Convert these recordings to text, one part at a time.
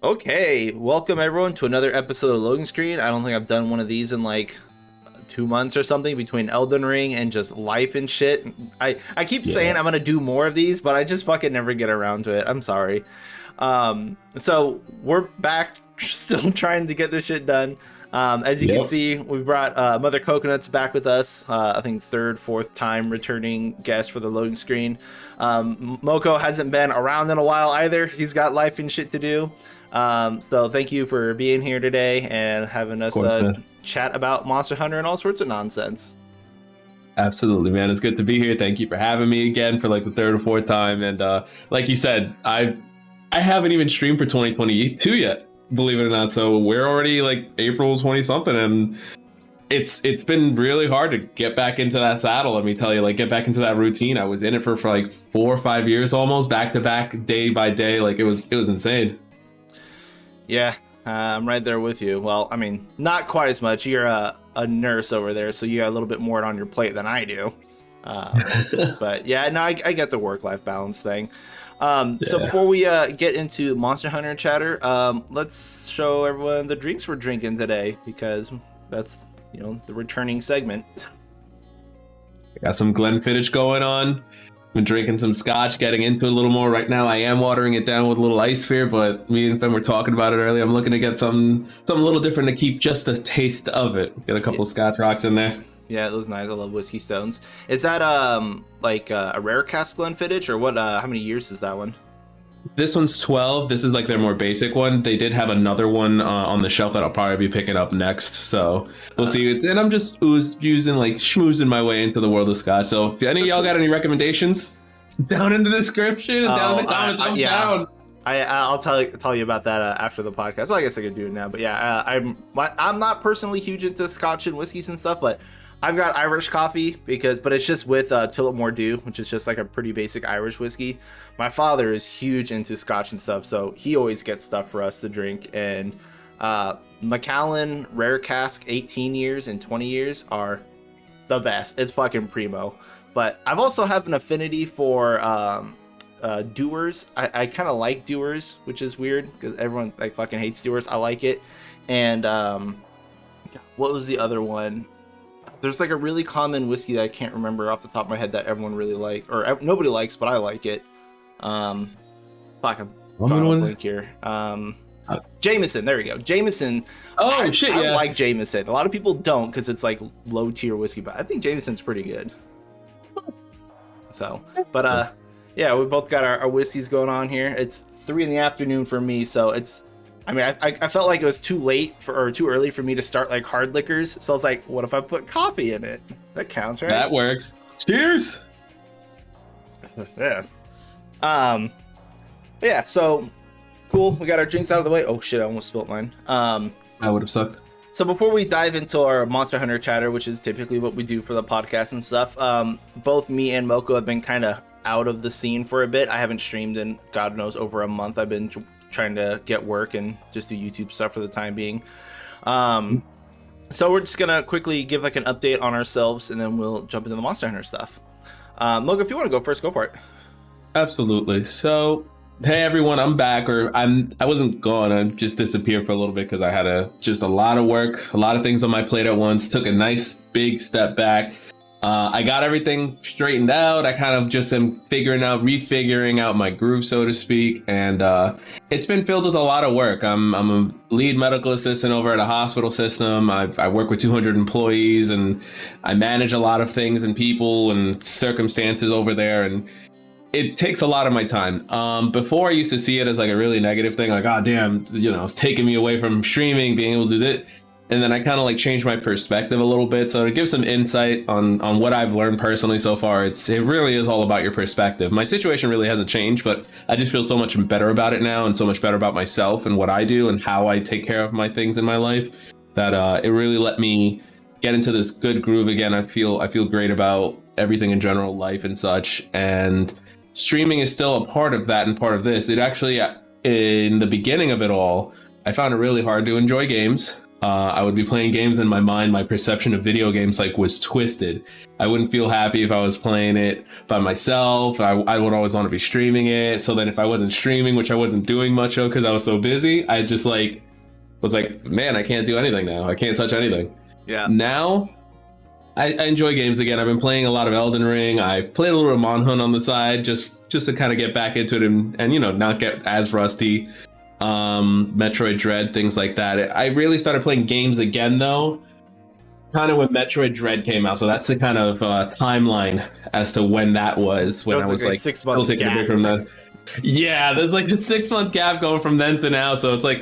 Okay, welcome everyone to another episode of Loading Screen. I don't think I've done one of these in like 2 months or something between Elden Ring and just life and shit. I keep saying I'm gonna do more of these, but I just fucking never get around to it. I'm sorry. So we're back, still trying to get this shit done. As you can see, we brought Mother Coconutz back with us. I think third, fourth time returning guest for the Loading Screen. MoCo hasn't been around in a while either. He's got life and shit to do. So thank you for being here today and having us chat about Monster Hunter and all sorts of nonsense. Absolutely, man. It's good to be here. Thank you for having me again for like the third or fourth time. And like you said, I haven't even streamed for 2022 yet, believe it or not. So we're already like April 20 something, and it's been really hard to get back into that saddle. Let me tell you, like get back into that routine. I was in it for like 4 or 5 years almost, back to back, day by day. Like it was insane. Yeah, I'm right there with you. Well, I mean, not quite as much. You're a nurse over there, so you got a little bit more on your plate than I do. But yeah, no, I get the work-life balance thing. So before we get into Monster Hunter chatter, let's show everyone the drinks we're drinking today, because that's, the returning segment. Got some Glenfiddich going on. Been drinking some scotch, getting into it a little more right now. I am watering it down with a little ice sphere, but me and Fem were talking about it earlier. I'm looking to get something a little different to keep just the taste of it. Get a couple Scotch rocks in there. Yeah, it was nice. I love whiskey stones. Is that like a rare cask Glenfiddich, or what? How many years is that one? This one's 12. This is like their more basic one. They did have another one on the shelf that I'll probably be picking up next. So we'll see. And I'm just schmoozing my way into the world of Scotch. So if any of y'all got any recommendations, down in the description and down in the comments, down. I'll tell you about that after the podcast. Well, I guess I could do it now. But yeah, I'm not personally huge into Scotch and whiskeys and stuff, but I've got Irish coffee but it's just with Tullamore Dew, which is just like a pretty basic Irish whiskey. My father is huge into Scotch and stuff, so he always gets stuff for us to drink. And Macallan Rare Cask 18 years and 20 years are the best. It's fucking primo. But I've also have an affinity for Dewar's. I kind of like Dewar's, which is weird because everyone like fucking hates Dewar's. I like it. And what was the other one? There's like a really common whiskey that I can't remember off the top of my head that everyone really like, or nobody likes, but I like it. I'm drawing a blank here. Jameson, there we go. Jameson. I like Jameson. A lot of people don't because it's like low tier whiskey, but I think Jameson's pretty good. So, but yeah, we both got our whiskeys going on here. It's 3 p.m. for me, so it's. I mean, I felt like it was too early for me to start like hard liquors. So I was like, what if I put coffee in it? That counts, right? That works. Cheers. Yeah. Yeah. So cool. We got our drinks out of the way. Oh shit! I almost spilled mine. That would have sucked. So before we dive into our Monster Hunter chatter, which is typically what we do for the podcast and stuff, both me and MoCo have been kind of out of the scene for a bit. I haven't streamed in God knows over a month. I've been trying to get work and just do YouTube stuff for the time being. So we're just gonna quickly give like an update on ourselves, and then we'll jump into the Monster Hunter stuff. MoCo, if you want to go first, go for it. Absolutely. So hey everyone, I'm back. I wasn't gone. I just disappeared for a little bit because I had a lot of work, a lot of things on my plate at once. Took a nice big step back. I got everything straightened out. I kind of just am refiguring out my groove, so to speak. And it's been filled with a lot of work. I'm a lead medical assistant over at a hospital system. I work with 200 employees, and I manage a lot of things and people and circumstances over there. And it takes a lot of my time. Before I used to see it as like a really negative thing, like, oh damn, it's taking me away from streaming, being able to do it. And then I kind of like changed my perspective a little bit. So to give some insight on what I've learned personally so far, it really is all about your perspective. My situation really hasn't changed, but I just feel so much better about it now, and so much better about myself and what I do and how I take care of my things in my life, that it really let me get into this good groove again. I feel great about everything in general, life and such. And streaming is still a part of that and part of this. It actually, in the beginning of it all, I found it really hard to enjoy games. I would be playing games in my mind. My perception of video games like was twisted. I wouldn't feel happy if I was playing it by myself. I would always want to be streaming it. So then if I wasn't streaming, which I wasn't doing much of because I was so busy, I just like was like, man, I can't do anything now. I can't touch anything. Yeah. Now I enjoy games again. I've been playing a lot of Elden Ring. I played a little Monhunt on the side just to kind of get back into it and you know, not get as rusty. Metroid Dread, things like that. I really started playing games again though, kind of when Metroid Dread came out. So that's the kind of timeline as to when that was, when I was like 6 still months taking a break from that. Yeah, there's like a 6-month gap going from then to now. So it's like,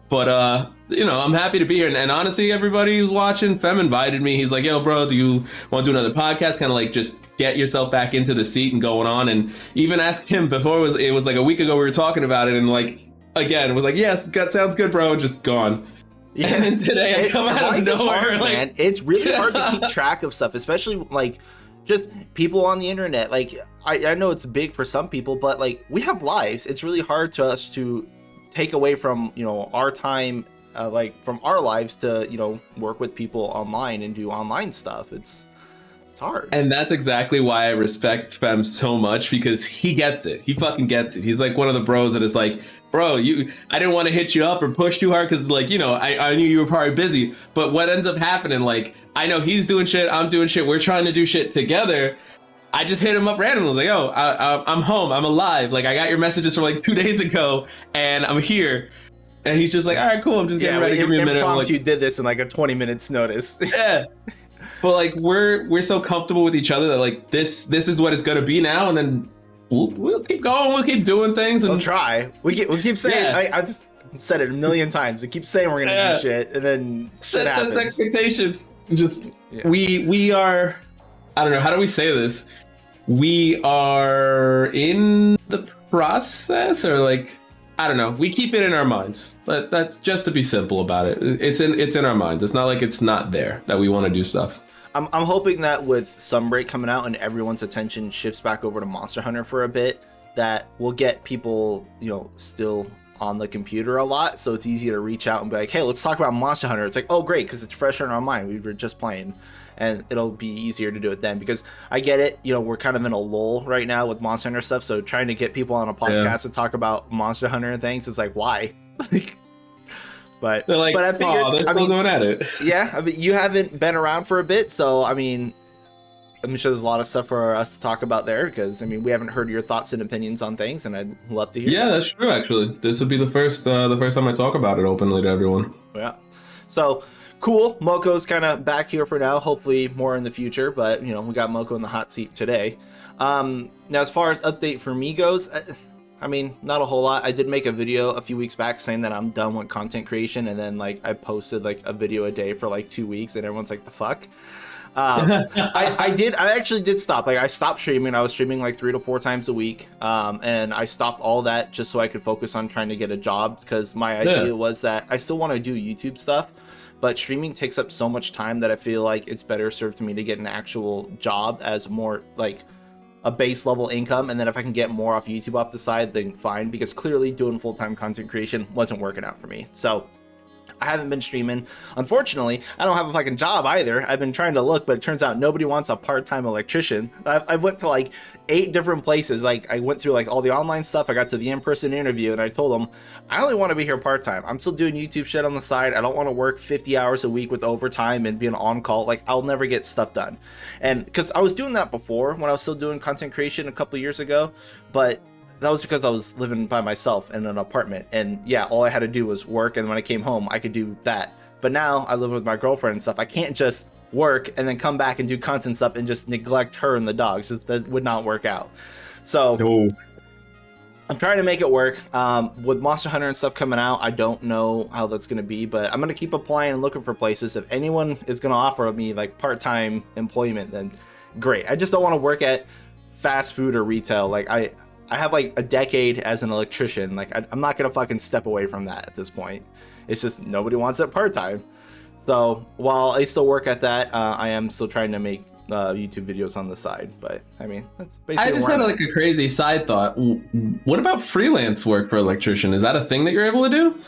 but you know, I'm happy to be here. And honestly, everybody who's watching, Fem invited me. He's like, yo, bro, do you want to do another podcast? Kind of like just get yourself back into the seat and going on. And even asked him before, it was like a week ago we were talking about it, and like, again, it was like, yes, that sounds good, bro, just gone. Yeah. And then today I come out of nowhere. Hard, like, man. It's really hard to keep track of stuff, especially like just people on the internet. Like I know it's big for some people, but like we have lives. It's really hard to us to take away from, you know, our time, like from our lives to, you know, work with people online and do online stuff. It's hard. And that's exactly why I respect Fem so much, because he gets it. He fucking gets it. He's like one of the bros that is like, bro, I didn't want to hit you up or push too hard because, like, you know, I knew you were probably busy. But what ends up happening, like, I know he's doing shit, I'm doing shit, we're trying to do shit together. I just hit him up randomly. I was like, yo, I'm home, I'm alive. Like, I got your messages from like 2 days ago, and I'm here. And he's just like, all right, cool, I'm just getting ready. Give me a minute. Like, you did this in like a 20 minutes notice. Yeah. But like, we're so comfortable with each other that like this is what it's gonna be now, and then we'll keep going. We'll keep doing things. And we'll try. We keep saying. Yeah. I've just said it a million times. We keep saying we're gonna do shit, and then set this expectation. Just we are. I don't know. How do we say this? We are in the process, or like, I don't know. We keep it in our minds. But that's just to be simple about it. It's in our minds. It's not like it's not there that we want to do stuff. I'm hoping that with Sunbreak coming out and everyone's attention shifts back over to Monster Hunter for a bit, that will get people, you know, still on the computer a lot, so it's easy to reach out and be like, hey, let's talk about Monster Hunter. It's like, oh, great, because it's fresher in our mind. We were just playing, and it'll be easier to do it then, because I get it, you know, we're kind of in a lull right now with Monster Hunter stuff, so trying to get people on a podcast to talk about Monster Hunter and things, it's like, why? But they're like, I figured, they're still going at it. Yeah, I mean, you haven't been around for a bit, so I mean, I'm sure there's a lot of stuff for us to talk about there, because I mean, we haven't heard your thoughts and opinions on things, and I'd love to hear. Yeah, that's true. Actually, this would be the first time I talk about it openly to everyone. Yeah. So cool. MoCo's kind of back here for now. Hopefully more in the future, but you know, we got MoCo in the hot seat today. Now, as far as update for me goes, I mean, not a whole lot. I did make a video a few weeks back saying that I'm done with content creation, and then like I posted like a video a day for like 2 weeks, and everyone's like, the fuck? I actually did stop. Like, I stopped streaming. I was streaming like 3 to 4 times a week, and I stopped all that just so I could focus on trying to get a job, because my idea was that I still want to do YouTube stuff, but streaming takes up so much time that I feel like it's better served to me to get an actual job as more like a base level income, and then if I can get more off YouTube off the side, then fine, because clearly doing full-time content creation wasn't working out for me. So I haven't been streaming. Unfortunately, I don't have a fucking job either. I've been trying to look, but it turns out nobody wants a part-time electrician. I went to like 8 different places. Like, I went through like all the online stuff. I got to the in-person interview, and I told them, I only want to be here part-time. I'm still doing YouTube shit on the side. I don't want to work 50 hours a week with overtime and be an on-call. Like, I'll never get stuff done. And because I was doing that before when I was still doing content creation a couple years ago, but that was because I was living by myself in an apartment, and yeah, all I had to do was work, and when I came home, I could do that. But now I live with my girlfriend and stuff. I can't just work and then come back and do content stuff and just neglect her and the dogs. That would not work out. So I'm trying to make it work. With Monster Hunter and stuff coming out, I don't know how that's going to be, but I'm going to keep applying and looking for places. If anyone is going to offer me like part-time employment, then great. I just don't want to work at fast food or retail. Like, I have like a decade as an electrician. Like, I'm not gonna fucking step away from that at this point. It's just nobody wants it part-time. So while I still work at that, I am still trying to make YouTube videos on the side. But I mean, that's basically. I just had like a crazy side thought. What about freelance work for electrician? Is that a thing that you're able to do?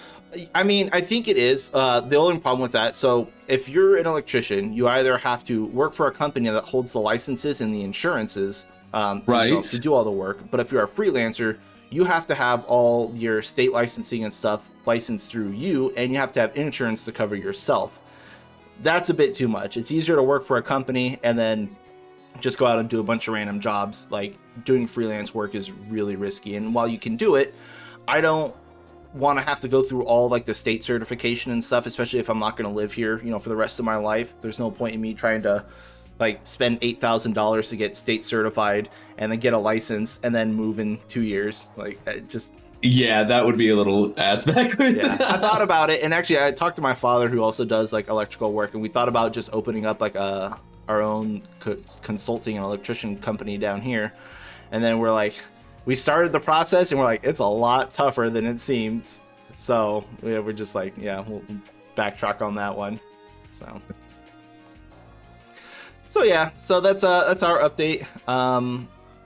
I mean, I think it is. The only problem with that, so if you're an electrician, you either have to work for a company that holds the licenses and the insurances to do all the work. But if you're a freelancer, you have to have all your state licensing and stuff licensed through you, and you have to have insurance to cover yourself. That's a bit too much. It's easier to work for a company and then just go out and do a bunch of random jobs. Like, doing freelance work is really risky. And while you can do it, I don't want to have to go through all like the state certification and stuff, especially if I'm not going to live here, for the rest of my life. There's no point in me trying to like spend $8,000 to get state certified and then get a license and then move in 2 years. Like, it just... Yeah, that would be a little ass backwards. Yeah, I thought about it, and actually I talked to my father, who also does like electrical work, and we thought about just opening up like our own consulting and electrician company down here. And then we started the process, and we're like, it's a lot tougher than it seems. So yeah, we're just like, yeah, we'll backtrack on that one. So yeah, so that's our update.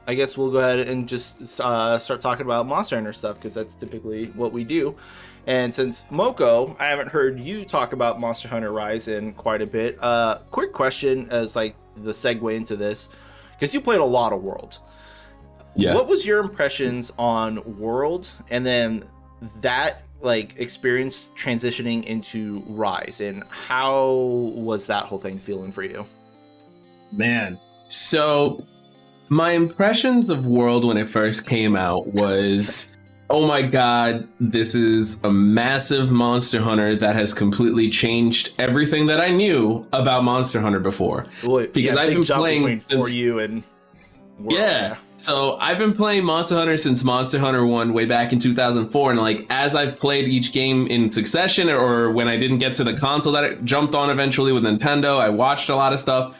I guess we'll go ahead and just start talking about Monster Hunter stuff, because that's typically what we do. And since MoCo, I haven't heard you talk about Monster Hunter Rise in quite a bit. Quick question as like the segue into this, because you played a lot of World. Yeah. What was your impressions on World, and then that like experience transitioning into Rise, and how was that whole thing feeling for you? Man, so my impressions of World when it first came out was, oh my god, this is a massive Monster Hunter that has completely changed everything that I knew about Monster Hunter before. Well, because I've been playing for you and World. Yeah. So I've been playing Monster Hunter since Monster Hunter 1 way back in 2004, and like as I've played each game in succession, or when I didn't get to the console that it jumped on eventually with Nintendo, I watched a lot of stuff.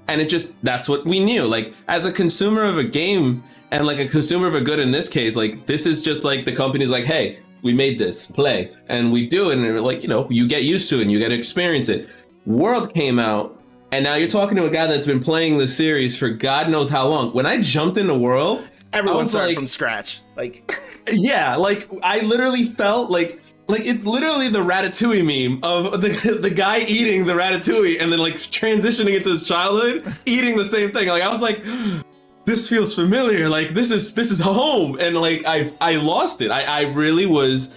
And that's what we knew. Like, as a consumer of a game, and like a consumer of a good in this case, like, this is just like the company's like, hey, we made this, play. And we do it, and like, you get used to it and you get to experience it. World came out, and now you're talking to a guy that's been playing the series for God knows how long. When I jumped into World, everyone started from scratch. Like, yeah, like, I literally felt like it's literally the Ratatouille meme of the guy eating the Ratatouille and then like transitioning into his childhood, eating the same thing. Like, I was like, this feels familiar. Like, this is home. And like, I lost it. I really was.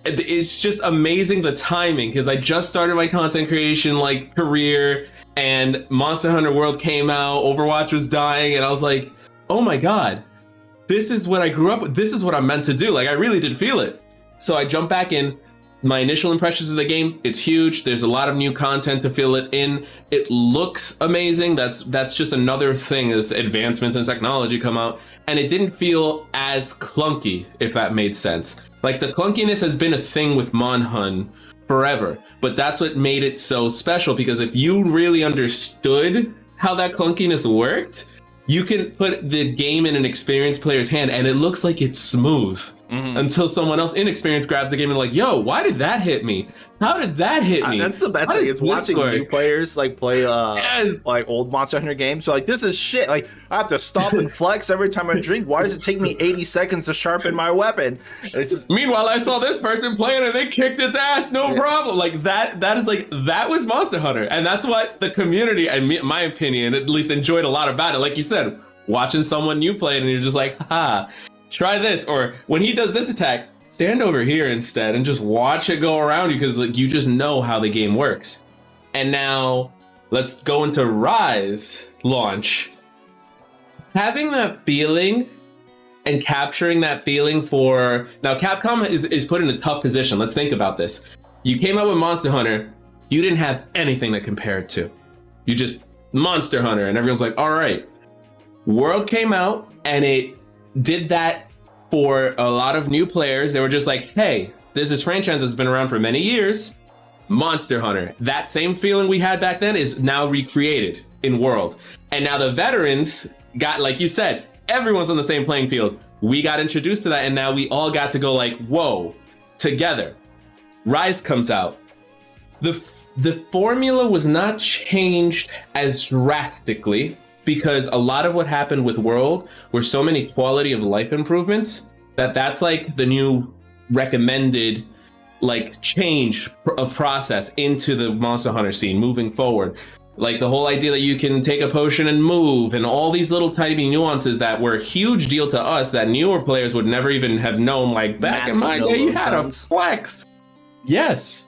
It's just amazing, the timing, because I just started my content creation like career, and Monster Hunter World came out, Overwatch was dying, and I was like, oh my god, this is what I grew up with. This is what I'm meant to do. Like, I really did feel it. So I jumped back in. My initial impressions of the game, it's huge. There's a lot of new content to fill it in. It looks amazing. That's just another thing as advancements in technology come out. And it didn't feel as clunky, if that made sense. Like, the clunkiness has been a thing with Monhun forever, but that's what made it so special, because if you really understood how that clunkiness worked, you can put the game in an experienced player's hand and it looks like it's smooth. Until someone else inexperienced grabs the game and like, yo, why did that hit me? How did that hit me? That's the best thing, is watching new players like play like old Monster Hunter games. So like, this is shit. Like, I have to stop and flex every time I drink. Why does it take me 80 seconds to sharpen my weapon? It's just... Meanwhile, I saw this person playing and they kicked its ass, no problem. Like, that is like, that was Monster Hunter. And that's what the community, in my opinion, at least enjoyed a lot about it. Like you said, watching someone new play it and you're just like, haha, try this. Or when he does this attack, stand over here instead and just watch it go around you, because like, you just know how the game works. And now let's go into Rise launch. Having that feeling and capturing that feeling for... Now, Capcom is put in a tough position. Let's think about this. You came out with Monster Hunter. You didn't have anything to compare it to. You just Monster Hunter, and everyone's like, all right. World came out and it did that for a lot of new players. They were just like, hey, there's this franchise that's been around for many years, Monster Hunter. That same feeling we had back then is now recreated in World. And now the veterans got, like you said, everyone's on the same playing field. We got introduced to that, and now we all got to go like, whoa, together. Rise comes out. The formula was not changed as drastically, because a lot of what happened with World were so many quality of life improvements that's like the new recommended like change of process into the Monster Hunter scene moving forward. Like the whole idea that you can take a potion and move, and all these little tiny nuances that were a huge deal to us that newer players would never even have known. Like back in my day, you had a flex. Yes,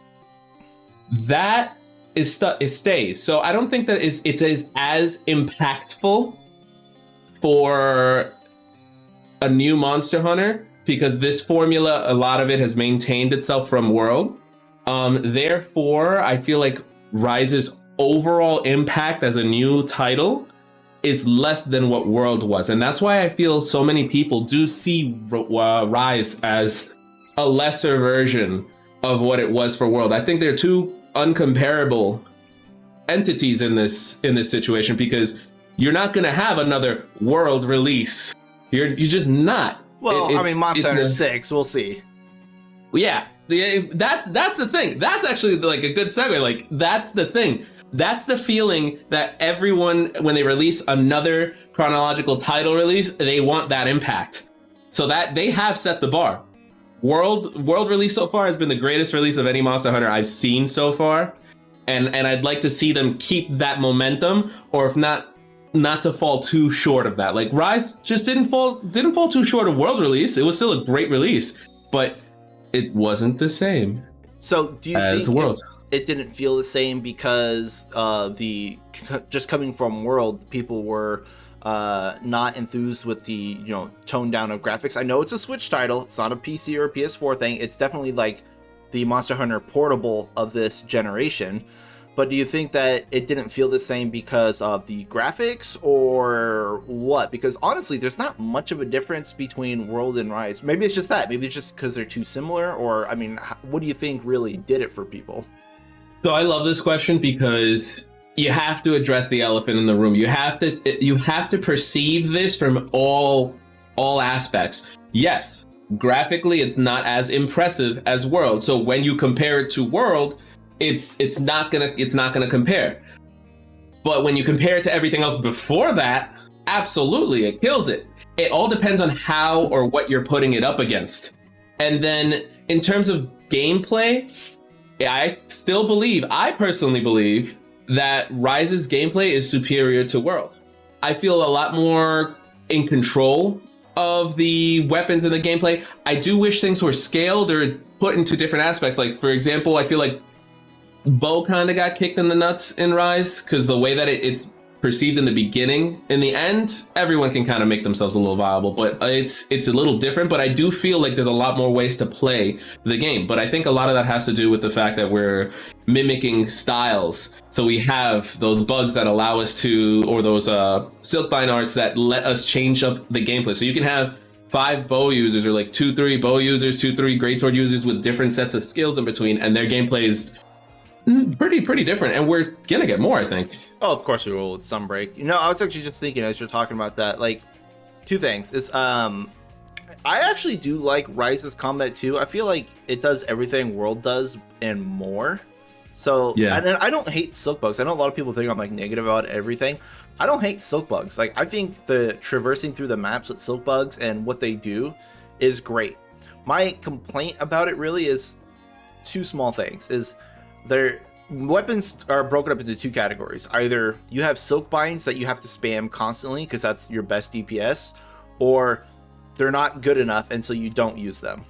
that is it stays. So I don't think that it's as impactful for a new Monster Hunter, because this formula, a lot of it has maintained itself from World. Therefore, I feel like Rise's overall impact as a new title is less than what World was. And that's why I feel so many people do see Rise as a lesser version of what it was for World. I think they're two uncomparable entities in this situation, because you're not going to have another World release. You're just not. Well, I mean, Monster Hunter 6, we'll see. Yeah, that's the thing. That's actually like a good segue. Like, that's the thing. That's the feeling that everyone, when they release another chronological title release, they want that impact. So that they have set the bar. World release so far has been the greatest release of any Monster Hunter I've seen so far. And I'd like to see them keep that momentum, or if not to fall too short of that. Like Rise just didn't fall too short of World's release. It was still a great release, but it wasn't the same. So do you as think World. It didn't feel the same because just coming from World, people were not enthused with the tone down of graphics? I know it's a Switch title, it's not a PC or a PS4 thing. It's definitely like the Monster Hunter portable of this generation. But do you think that it didn't feel the same because of the graphics, or what? Because honestly, there's not much of a difference between World and Rise. Maybe it's just that. Maybe it's just because they're too similar, or I mean, what do you think really did it for people? So I love this question because you have to address the elephant in the room. You have to perceive this from all aspects. Yes, graphically, it's not as impressive as World. So when you compare it to World, it's not gonna compare. But when you compare it to everything else before that, absolutely, it kills it. It all depends on how or what you're putting it up against. And then in terms of gameplay, I personally believe that Rise's gameplay is superior to World. I feel a lot more in control of the weapons and the gameplay. I do wish things were scaled or put into different aspects. Like, for example, I feel like bow kind of got kicked in the nuts in Rise, because the way that it's perceived in the beginning, in the end, everyone can kind of make themselves a little viable, but it's a little different. But I do feel like there's a lot more ways to play the game. But I think a lot of that has to do with the fact that we're mimicking styles. So we have those bugs that allow us to, or those Silkbind arts that let us change up the gameplay. So you can have 5 bow users, or like 2-3 bow users, 2-3 greatsword users with different sets of skills in between, and their gameplay is pretty different, and we're gonna get more, I think. Oh, of course we will with Sunbreak. I was actually just thinking as you're talking about that, like, two things is I actually do like Rise's combat too. I feel like it does everything World does and more. So yeah, and I don't hate silk bugs. I know a lot of people think I'm like negative about everything. I don't hate silk bugs. Like, I think the traversing through the maps with silk bugs and what they do is great. My complaint about it really is two small things. Is their weapons are broken up into two categories. Either you have silk binds that you have to spam constantly because that's your best DPS, or they're not good enough and so you don't use them.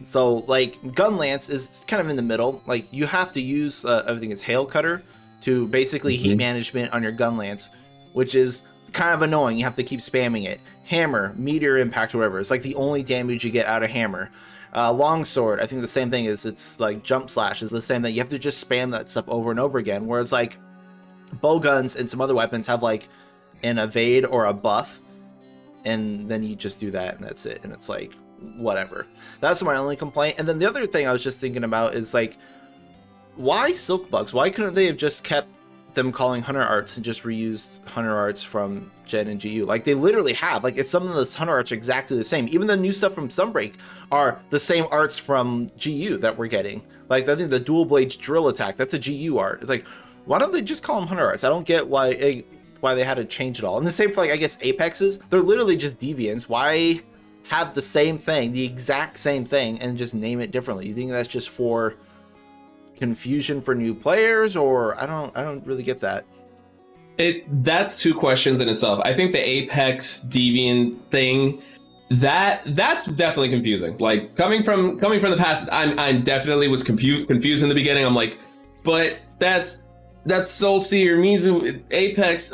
So like gun lance is kind of in the middle. Like, you have to use I think it's hail cutter to basically heat management on your gun lance, which is kind of annoying. You have to keep spamming it. Hammer, meteor impact, or whatever. It's like the only damage you get out of hammer. Longsword, I think the same thing is, it's like jump slash is the same thing. You have to just spam that stuff over and over again. Whereas like bow guns and some other weapons have like an evade or a buff, and then you just do that and that's it. And it's like, whatever. That's my only complaint. And then the other thing I was just thinking about is like, why silk bugs? Why couldn't they have just kept them calling Hunter Arts and just reused Hunter Arts from Gen and GU? Like, they literally have. Like, it's some of those Hunter Arts are exactly the same. Even the new stuff from Sunbreak are the same arts from GU that we're getting. Like, I think the Dual Blades Drill Attack, that's a GU art. It's like, why don't they just call them Hunter Arts? I don't get why they had to change it all. And the same for, like, I guess Apexes. They're literally just deviants. Why have the same thing, the exact same thing, and just name it differently? You think that's just for confusion for new players, or I don't really get that. That's two questions in itself. I think the Apex Deviant thing, that's definitely confusing. Like coming from the past, I'm definitely was confused in the beginning. I'm like, but that's Soul Seer, Mizu, Apex,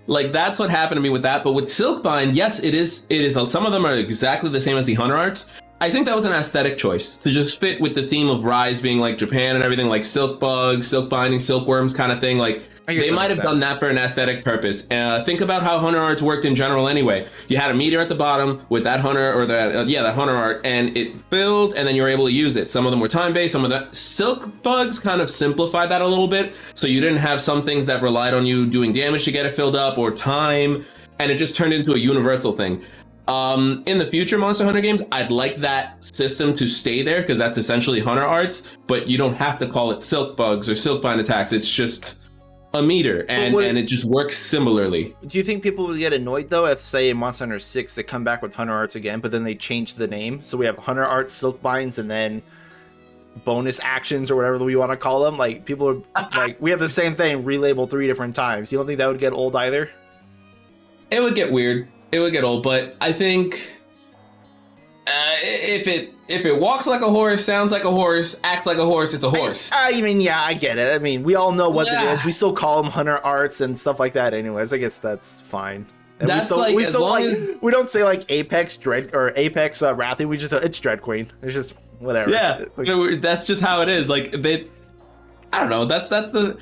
like that's what happened to me with that. But with Silkbind, yes, it is. Some of them are exactly the same as the Hunter arts. I think that was an aesthetic choice to just fit with the theme of Rise being like Japan and everything, like silk bugs, silk binding, silkworms kind of thing. Like they might have done that for an aesthetic purpose. Think about how Hunter arts worked in general anyway. You had a meteor at the bottom with that Hunter or that Hunter art, and it filled, and then you were able to use it. Some of them were time-based, some of the silk bugs kind of simplified that a little bit. So you didn't have some things that relied on you doing damage to get it filled up or time, and it just turned into a universal thing. In the future Monster Hunter games, I'd like that system to stay there because that's essentially Hunter arts, but you don't have to call it silk bugs or silk bind attacks. It's just a meter, and it just works similarly. Do you think people would get annoyed though if, say, in Monster Hunter 6 they come back with Hunter arts again, but then they change the name? So we have Hunter arts, silk binds, and then bonus actions or whatever we want to call them. Like people are like, we have the same thing relabeled 3 different times. You don't think that would get old either? It would get weird. It would get old, but I think if it walks like a horse, sounds like a horse, acts like a horse, it's a horse. I mean, yeah, I get it. I mean, we all know what it is. We still call them Hunter arts and stuff like that anyways. I guess that's fine. And that's we don't say like Apex Dread or Apex Wrathy. We just it's Dread Queen. It's just whatever. Yeah, that's just how it is. Like I don't know. That's the.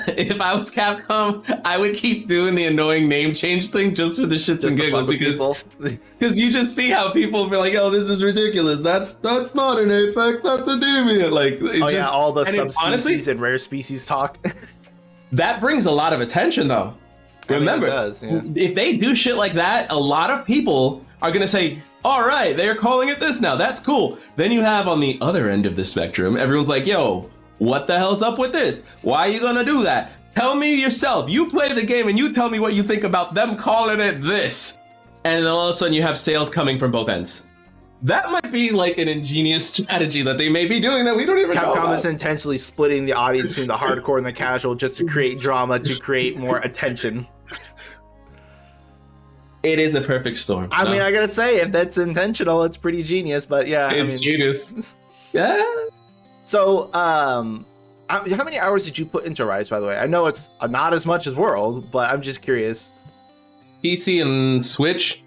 If I was Capcom, I would keep doing the annoying name change thing just for the shits and giggles because you just see how people be like, "Oh, this is ridiculous. That's not an Apex. That's a Deviant." Like, all the subspecies and rare species talk. That brings a lot of attention, though. Remember, if they do shit like that, a lot of people are gonna say, "All right, they're calling it this now. That's cool." Then you have on the other end of the spectrum, everyone's like, "Yo, what the hell's up with this? Why are you gonna do that? Tell me yourself. You play the game and you tell me what you think about them calling it this." And then all of a sudden you have sales coming from both ends. That might be like an ingenious strategy that they may be doing that we don't even know about. Capcom is intentionally splitting the audience between the hardcore and the casual just to create drama, to create more attention. It is a perfect storm. I mean, I gotta say, if that's intentional, it's pretty genius, but yeah. It's genius. Yeah. So, how many hours did you put into Rise, by the way? I know it's not as much as World, but I'm just curious. PC and Switch,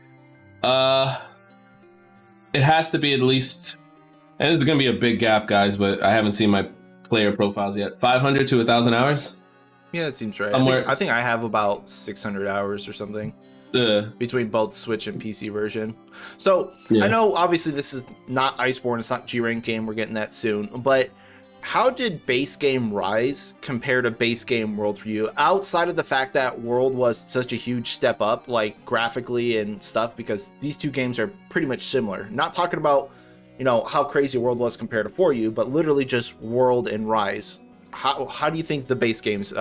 it has to be at least, and this is going to be a big gap, guys, but I haven't seen my player profiles yet. 500 to 1,000 hours? Yeah, that seems right. Somewhere, I think I have about 600 hours or something. Between both Switch and PC version. So I know obviously this is not Iceborne, it's not G-Rank game, we're getting that soon, but how did base game Rise compare to base game World for you, outside of the fact that World was such a huge step up, like graphically and stuff, because these two games are pretty much similar. Not talking about, you know, how crazy World was compared to For You, but literally just World and Rise. How do you think the base games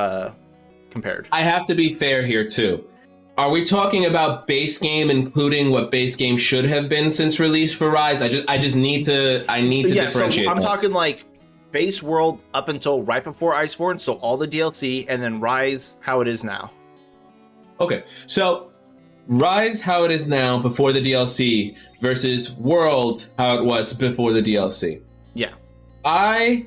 compared? I have to be fair here too. Are we talking about base game, including what base game should have been since release for Rise? I just need to differentiate. So I'm talking like base World up until right before Iceborne, so all the DLC, and then Rise how it is now. Okay, so Rise how it is now before the DLC versus World how it was before the DLC. Yeah. I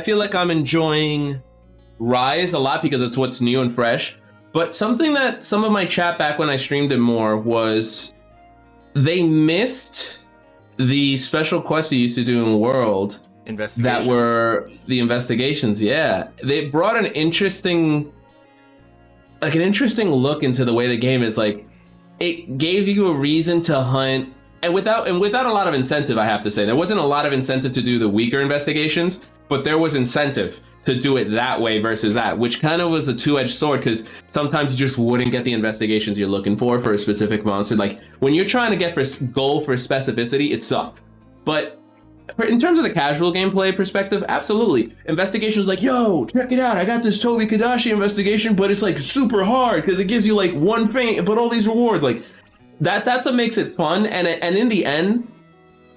feel like I'm enjoying Rise a lot because it's what's new and fresh, but something that some of my chat back when I streamed it more was they missed the special quests you used to do in World that were the investigations. Yeah, they brought an interesting look into the way the game is. Like, it gave you a reason to hunt, and without a lot of incentive. I have to say there wasn't a lot of incentive to do the weaker investigations, but there was incentive to do it that way versus that, which kind of was a two-edged sword, because sometimes you just wouldn't get the investigations you're looking for a specific monster. Like when you're trying to get for goal for specificity, it sucked. But in terms of the casual gameplay perspective, absolutely. Investigation's like, yo, check it out. I got this Toby Kadashi investigation, but it's like super hard because it gives you like one thing, but all these rewards. Like that's what makes it fun. And in the end,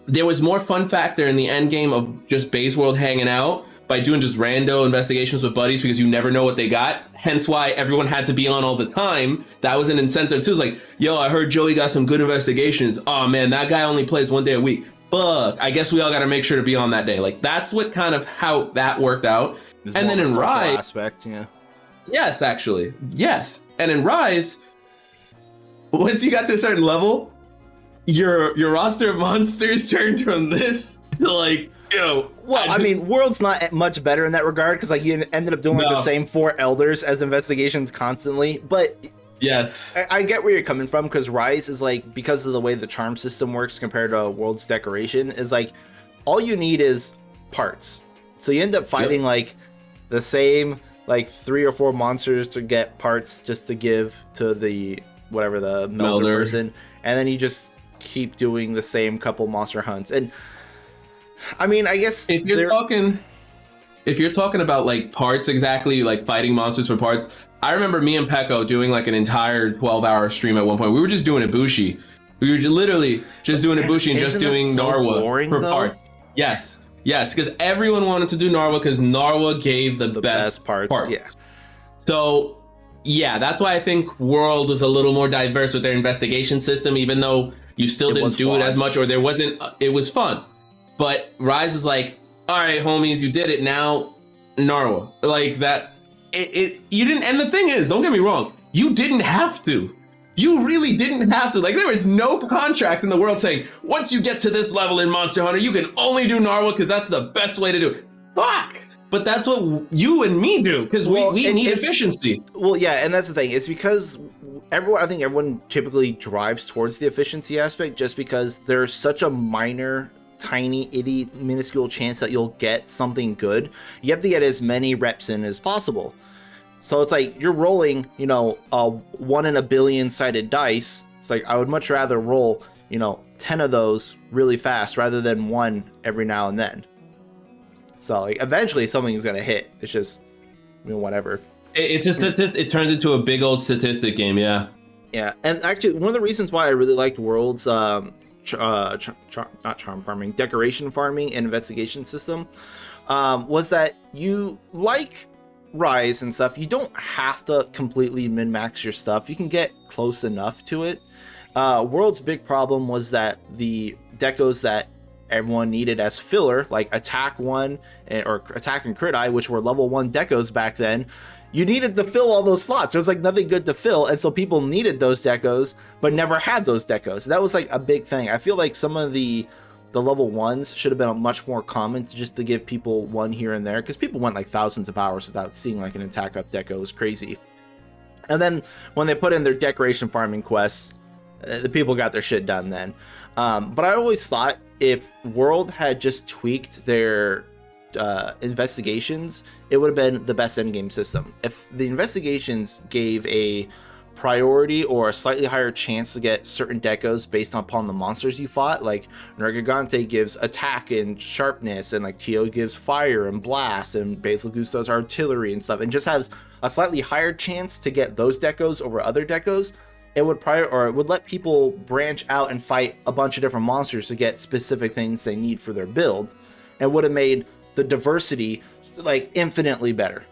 there was more fun factor in the end game of just Base World hanging out by doing just rando investigations with buddies because you never know what they got. Hence why everyone had to be on all the time. That was an incentive too. It's like, yo, I heard Joey got some good investigations. Oh man, that guy only plays 1 day a week. Fuck, I guess we all got to make sure to be on that day. Like that's what kind of how that worked out. There's and then in Rise, aspect, yeah. Yes, actually, yes. And in Rise, once you got to a certain level, your roster of monsters turned from this to like, yo. Well, I mean, World's not much better in that regard because like you ended up doing like the same 4 elders as investigations constantly. But yes, I get where you're coming from because Rise is like, because of the way the charm system works compared to World's decoration, is like all you need is parts. So you end up fighting like the same like 3 or 4 monsters to get parts just to give to the whatever the melter person, and then you just keep doing the same couple monster hunts. And I mean, I guess if you're talking about like parts, exactly, like fighting monsters for parts, I remember me and Peko doing like an entire 12-hour stream at one point. We were just doing Ibushi. We were literally just doing Ibushi and just doing Narwa for parts. Yes, because everyone wanted to do Narwa because Narwa gave the best parts. Yeah. So yeah, that's why I think World was a little more diverse with their investigation system, even though you still didn't do it as much, or there wasn't. It was fun. But Rise is like, all right, homies, you did it. Now, Narwa, like that. You didn't. And the thing is, don't get me wrong, you didn't have to. You really didn't have to. Like, there is no contract in the world saying once you get to this level in Monster Hunter, you can only do Narwa because that's the best way to do it. Fuck. But that's what you and me do because we need efficiency. Well, yeah, and that's the thing. It's because I think everyone typically drives towards the efficiency aspect just because there's such a minor, tiny, itty, minuscule chance that you'll get something good. You have to get as many reps in as possible. So it's like you're rolling, a 1 in a billion sided dice. It's like I would much rather roll, 10 of those really fast rather than 1 every now and then. So like eventually something's gonna hit. It's just, whatever. It's just it turns into a big old statistic game, yeah. Yeah, and actually one of the reasons why I really liked World's not charm farming, decoration farming and investigation system was that you like Rise and stuff. You don't have to completely min-max your stuff. You can get close enough to it. World's big problem was that the decos that everyone needed as filler, like Attack 1 or Attack and Crit Eye, which were level 1 decos back then, you needed to fill all those slots. There was like nothing good to fill, and so people needed those decos, but never had those decos. That was like a big thing. I feel like some of the level 1s should have been much more common to give people one here and there, because people went like thousands of hours without seeing like an Attack Up deco. It was crazy. And then when they put in their decoration farming quests, the people got their shit done then. But I always thought if World had just tweaked their investigations, it would have been the best endgame system. If the investigations gave a priority or a slightly higher chance to get certain decos based upon the monsters you fought, like Nergigante gives attack and sharpness, and like Tio gives fire and blast, and Basil Goose does artillery and stuff, and just has a slightly higher chance to get those decos over other decos, it would it would let people branch out and fight a bunch of different monsters to get specific things they need for their build, and would have made the diversity like infinitely better.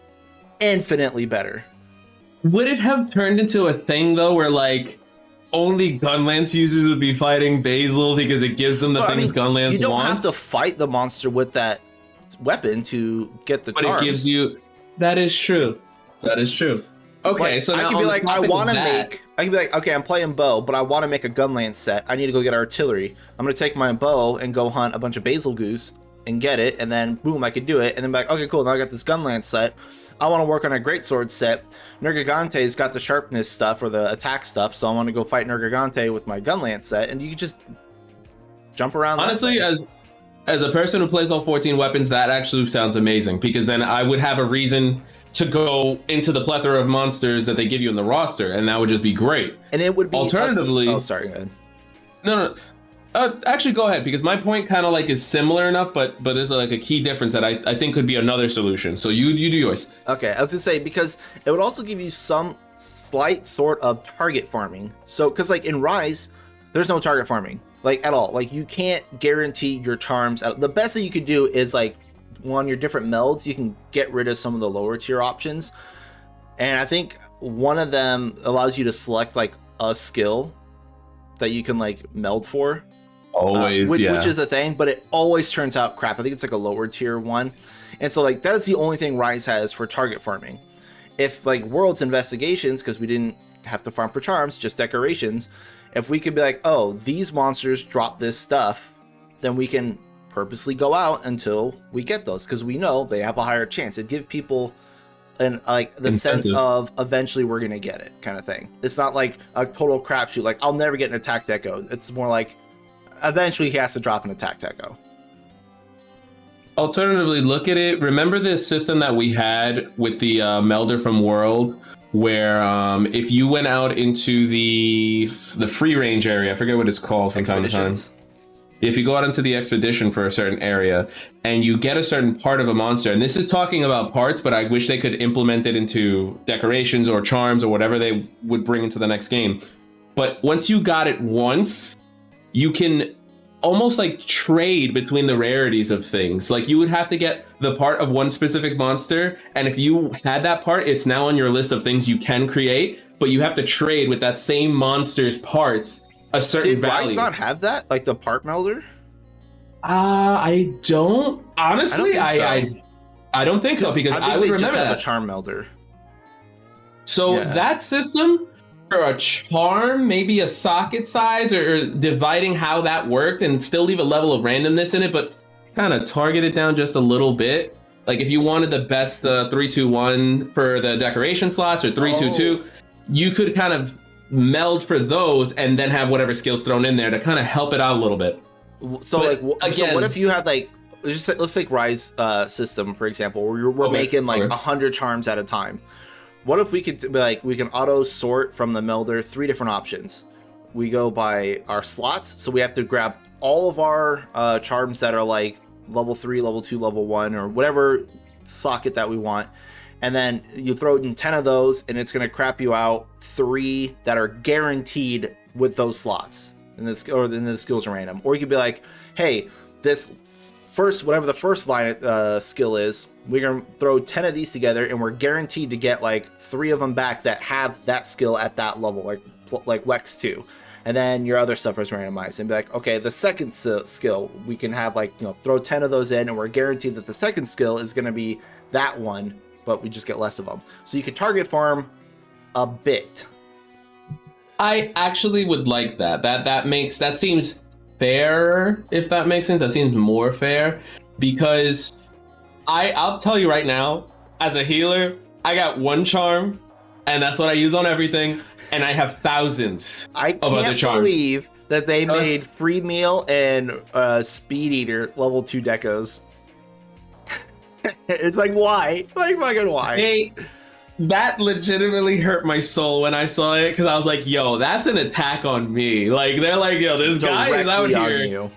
Would it have turned into a thing though where like only Gunlance users would be fighting Basil because it gives them the things Gunlance wants? You don't have to fight the monster with that weapon to get the charms. But it gives you... That is true. Okay, like, so now I could be like, I could be like, okay, I'm playing bow, but I want to make a Gunlance set. I need to go get artillery. I'm going to take my bow and go hunt a bunch of Basil Goose and get it, and then boom, I could do it, and then be like, okay, cool, now I got this Gunlance set. I want to work on a greatsword set. Nergigante's got the sharpness stuff or the attack stuff, so I want to go fight Nergigante with my Gunlance set, and you can just jump around. Honestly, as a person who plays all 14 weapons, that actually sounds amazing, because then I would have a reason to go into the plethora of monsters that they give you in the roster, and that would just be great. And it would be alternatively. Oh, sorry, go ahead. No. Actually, go ahead, because my point kind of like is similar enough, but there's like a key difference that I think could be another solution. So you do yours. Okay, I was gonna say, because it would also give you some slight sort of target farming. So, because like in Rise, there's no target farming, like at all. Like you can't guarantee your charms. The best that you could do is like on your different melds, you can get rid of some of the lower tier options. And I think one of them allows you to select like a skill that you can like meld for. Always, which is a thing, but it always turns out crap. I think it's like a lower tier one. And so like that is the only thing Rise has for target farming. If like World's Investigations, because we didn't have to farm for charms, just decorations, if we could be like, oh, these monsters drop this stuff, then we can purposely go out until we get those, because we know they have a higher chance. It'd give people and like the incentive. sense of eventually we're gonna get it kind of thing. It's not like a total crapshoot, like I'll never get an attack deco. It's more like eventually he has to drop an attack deco. Alternatively, look at it. Remember the system that we had with the melder from World, where if you went out into the free range area, I forget what it's called from time to time. If you go out into the expedition for a certain area and you get a certain part of a monster, and this is talking about parts, but I wish they could implement it into decorations or charms or whatever they would bring into the next game. But once you got it once, you can almost like trade between the rarities of things. Like you would have to get the part of one specific monster, and if you had that part, it's now on your list of things you can create, but you have to trade with that same monster's parts a certain Did value. Rise not have that, like the part melder? I don't honestly. I don't think so, because I would they remember just have that. a charm melder. So Yeah. that system for a charm, maybe a socket size, or dividing how that worked and still leave a level of randomness in it, but kind of target it down just a little bit. Like if you wanted the best 3-2-1 for the decoration slots, or 3-2-2, you could kind of meld for those and then have whatever skills thrown in there to kind of help it out a little bit. So But like, again, so what if you had like, let's take Rise system for example, where we're making like 100 charms at a time. What if we could be like, we can auto sort from the melder 3 different options. We go by our slots, so we have to grab all of our charms that are like level 3, level 2, level 1, or whatever socket that we want. And then you throw in 10 of those, and it's going to crap you out 3 that are guaranteed with those slots. And this, or then the skills are random. Or you could be like, hey, this first, whatever the first line skill is, we're going to throw 10 of these together, and we're guaranteed to get like 3 of them back that have that skill at that level, like Wex 2. And then your other stuff is randomized, and be like, okay, the second skill, we can have like, throw 10 of those in, and we're guaranteed that the second skill is going to be that one, but we just get less of them. So you could target farm a bit. I actually would like that. That seems fair, if that makes sense. That seems more fair, because I'll tell you right now, as a healer, I got 1 charm, and that's what I use on everything, and I have thousands I of other can't charms. believe that they made Free Meal and Speed Eater level 2 decos. It's like, why? Like, fucking why? Hey, that legitimately hurt my soul when I saw it, because I was like, yo, that's an attack on me. Like, they're like, yo, this guy is out Directly on here. you.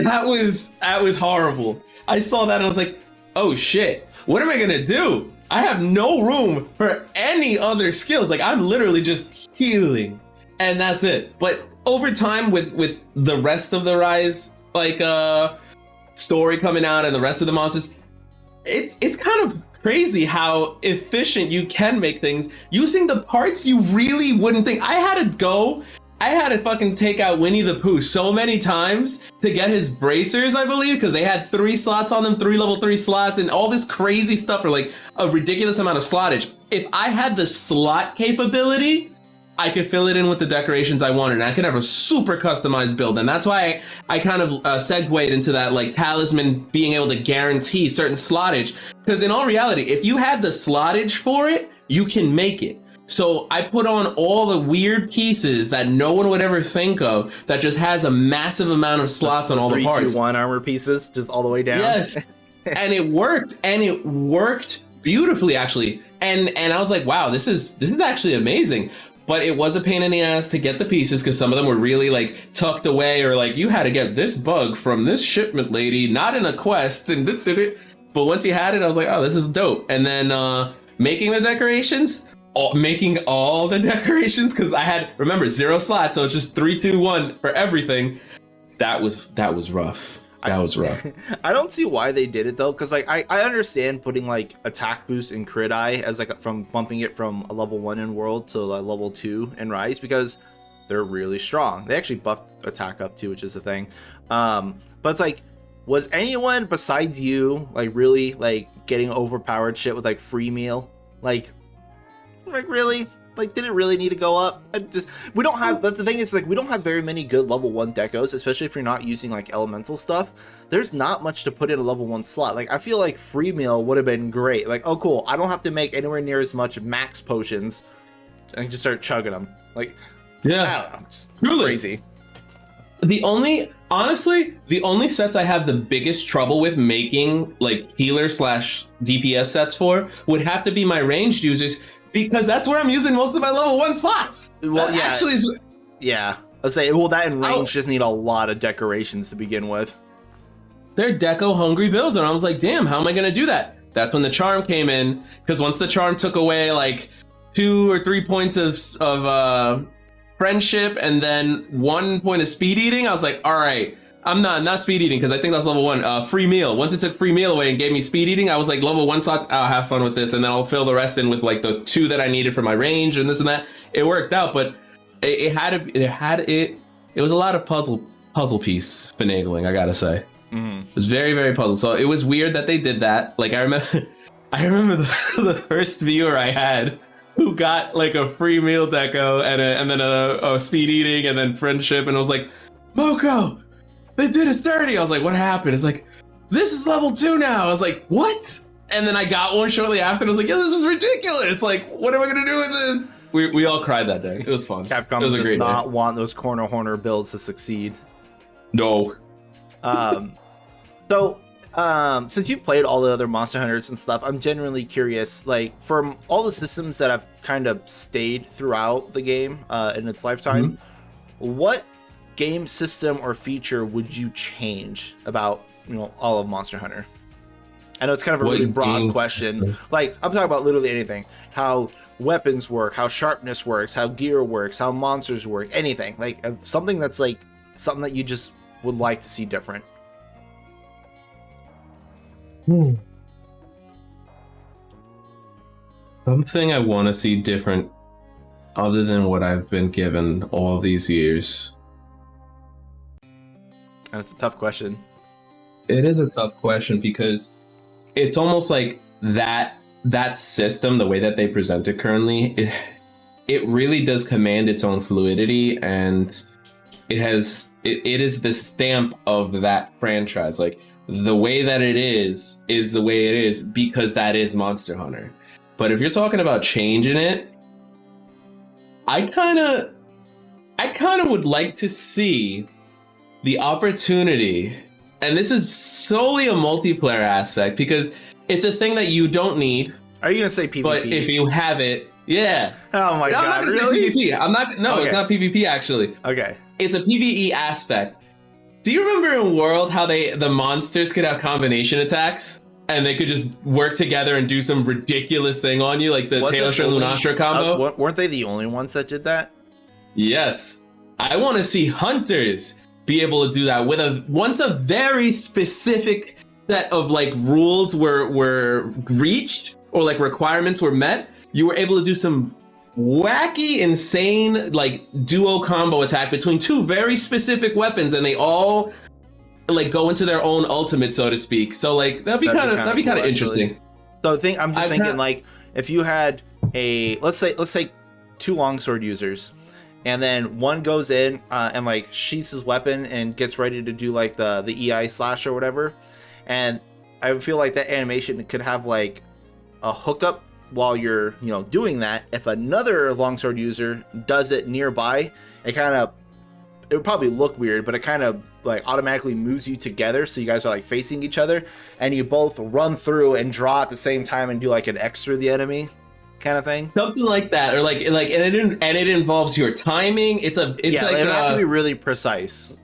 That was horrible. I saw that and I was like, oh shit, what am I gonna do? I have no room for any other skills. Like, I'm literally just healing, and that's it. But over time, with the rest of the Rise story coming out and the rest of the monsters, it's kind of crazy how efficient you can make things using the parts you really wouldn't think. I had to fucking take out Winnie the Pooh so many times to get his bracers, I believe, because they had 3 slots on them, 3 level 3 slots, and all this crazy stuff for like a ridiculous amount of slottage. If I had the slot capability, I could fill it in with the decorations I wanted, and I could have a super customized build. And that's why I kind of segued into that, like, talisman being able to guarantee certain slottage. Because in all reality, if you had the slottage for it, you can make it. So I put on all the weird pieces that no one would ever think of, that just has a massive amount of slots on all the parts. 3-2-1 armor pieces, just all the way down. Yes, and it worked beautifully, actually. And I was like, wow, this is actually amazing. but it was a pain in the ass to get the pieces because some of them were really like tucked away, or like you had to get this bug from this shipment lady, not in a quest. And but once you had it, I was like, oh, this is dope. And then making the decorations, making all the decorations, because I had, remember, 0 slots, so it's just 3, 2, 1 for everything. That was rough. That was rough. I don't see why they did it though, because like I understand putting like attack boost in Crit Eye as like from bumping it from a level 1 in World to a level 2 in Rise, because they're really strong. They actually buffed attack up too, which is a thing. But it's like, was anyone besides you like really like getting overpowered shit with like free meal? Like really? Like, did it really need to go up? We don't have, that's the thing, is like, we don't have very many good level 1 decos, especially if you're not using like elemental stuff. There's not much to put in a level 1 slot. Like, I feel like free meal would have been great. Like, oh cool, I don't have to make anywhere near as much max potions. I can just start chugging them. Like, yeah, I don't know, it's truly crazy. Honestly, the only sets I have the biggest trouble with making like healer / DPS sets for would have to be my ranged users, because that's where I'm using most of my level 1 slots. Well, yeah, actually yeah. Let's say, well, that in range just need a lot of decorations to begin with. They're deco hungry builds, and I was like, damn, how am I gonna do that? That's when the charm came in, because once the charm took away like 2 or 3 points of friendship and then 1 point of speed eating, I was like, all right, I'm not speed eating, because I think that's level 1. Free meal. Once it took free meal away and gave me speed eating, I was like, level 1 slots, I'll have fun with this, and then I'll fill the rest in with like the 2 that I needed for my range and this and that. It worked out, but it was a lot of puzzle piece finagling, I gotta say. It was very, very puzzle. So it was weird that they did that. Like I remember the first viewer I had who got like a free meal deco and then a speed eating and then friendship, and I was like, MoCo, they did us dirty. I was like, what happened? It's like, this is level 2 now. I was like, what? And then I got one shortly after, and I was like, yeah, this is ridiculous. Like, what am I gonna do with this? We all cried that day. It was fun. Capcom does not want those corner horner builds to succeed. No. So since you've played all the other Monster Hunters and stuff, I'm genuinely curious, like, from all the systems that have kind of stayed throughout the game in its lifetime, what game system or feature would you change about, all of Monster Hunter? I know it's kind of a really broad question. System? Like, I'm talking about literally anything. How weapons work, how sharpness works, how gear works, how monsters work, anything. Like, something that's like, something that you just would like to see different. Something I want to see different other than what I've been given all these years. And it's a tough question. It is a tough question, because it's almost like that system, the way that they present it currently, it really does command its own fluidity, and it is the stamp of that franchise. Like, the way that it is the way it is because that is Monster Hunter. But if you're talking about changing it, I kind of would like to see the opportunity, and this is solely a multiplayer aspect, because it's a thing that you don't need. Are you gonna say PvP? But if you have it, yeah. Oh my god, I'm not gonna really? say PvP. I'm not. No, okay. It's not PvP actually. Okay. It's a PvE aspect. Do you remember in World how the monsters could have combination attacks? And they could just work together and do some ridiculous thing on you, like the Tailshire Lunastra combo? Weren't they the only ones that did that? Yes. I want to see hunters be able to do that once a very specific set of like rules were reached, or like requirements were met. You were able to do some wacky, insane, like duo combo attack between 2 very specific weapons, and they all like go into their own ultimate, so to speak. So like that'd be kind of interesting. So I'm just thinking, like, if you had let's say 2 longsword users, and then one goes in and like sheaths his weapon and gets ready to do like the EI slash or whatever, and I feel like that animation could have like a hookup while you're doing that. If another longsword user does it nearby, it would probably look weird, but it kind of like automatically moves you together, so you guys are like facing each other, and you both run through and draw at the same time and do like an X through the enemy. kind of thing. Something like that, or like, and it involves your timing. It's like it have to be really precise.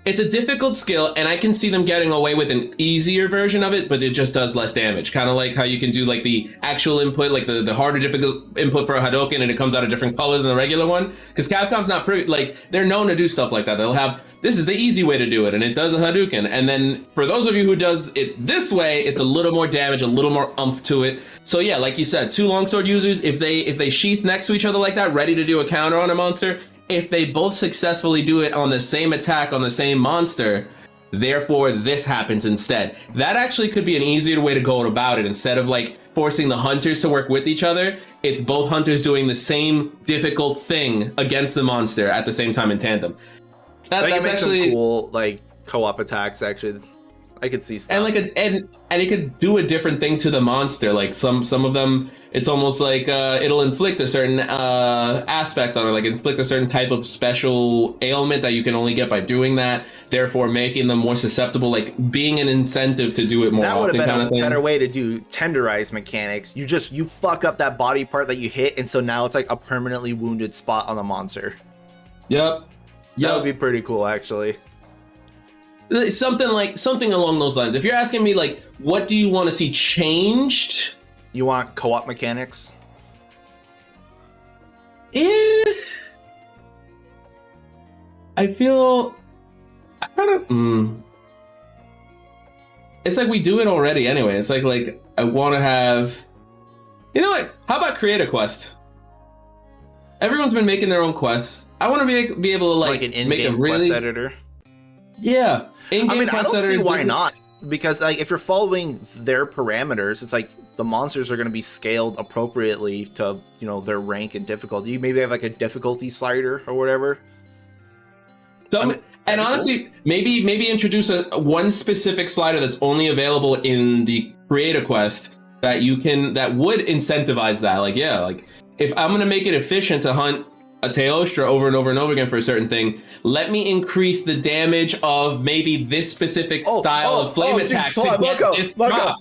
It's a difficult skill, and I can see them getting away with an easier version of it, but it just does less damage. Kind of like how you can do like the actual input, like the harder difficult input for a Hadouken, and it comes out a different color than the regular one. Because Capcom's not pretty, like, they're known to do stuff like that. They'll have, this is the easy way to do it, and it does a Hadouken. And then for those of you who does it this way, it's a little more damage, a little more oomph to it. So yeah, like you said, two longsword users, if they sheath next to each other like that, ready to do a counter on a monster, if they both successfully do it on the same attack on the same monster, therefore this happens instead. That actually could be an easier way to go about it. Instead of like forcing the hunters to work with each other, it's both hunters doing the same difficult thing against the monster at the same time in tandem. That's actually some cool, like, co-op attacks. Actually, I could see stuff. And like and it could do a different thing to the monster. Like some of them, it's almost like it'll inflict a certain aspect on it, like inflict a certain type of special ailment that you can only get by doing that, therefore making them more susceptible, like being an incentive to do it more often. That would have been a better way to do tenderized mechanics. You fuck up that body part that you hit, and so now it's like a permanently wounded spot on the monster. Yep. That would be pretty cool, actually. Something along those lines. If you're asking me, like, what do you want to see changed? You want co-op mechanics? If I feel I kind of it's like we do it already anyway. It's like I want to have, you know what? How about create a quest? Everyone's been making their own quests. I want to be able to like an in-game quest editor. Yeah. I mean, I don't see why not. Because like if you're following their parameters, it's like the monsters are going to be scaled appropriately to, you know, their rank and difficulty. You maybe have like a difficulty slider or whatever. And honestly, maybe introduce one specific slider that's only available in the create a quest that would incentivize that. Like, yeah, like if I'm going to make it efficient to hunt a Teostra over and over and over again for a certain thing, let me increase the damage of maybe this specific style of flame attack to get this drop.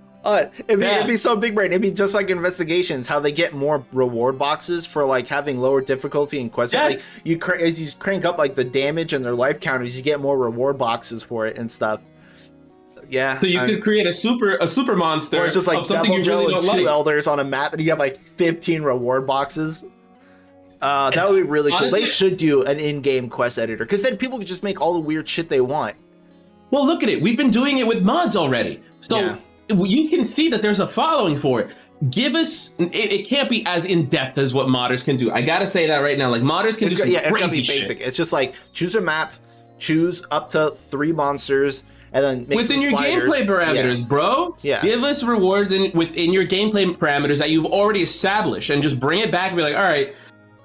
It'd be so big brain. It'd be just like investigations, how they get more reward boxes for like having lower difficulty in quests. Yes. Like as you crank up like the damage and their life counters, you get more reward boxes for it and stuff. Yeah. So you could create a super monster, or it's just like something you really don't and two like. elders on a map, and you have like 15 reward boxes. That would be really cool. Honestly, they should do an in-game quest editor, because then people can just make all the weird shit they want. Well, look at it. We've been doing it with mods already. So you can see that there's a following for it. Give us, it can't be as in-depth as what modders can do. I gotta say that right now. Like, modders can do some it's crazy gonna be basic. It's just like, choose a map, choose up to 3 monsters, and then make within some your sliders. gameplay parameters, bro. Yeah. Give us rewards within your gameplay parameters that you've already established, and just bring it back and be like, all right,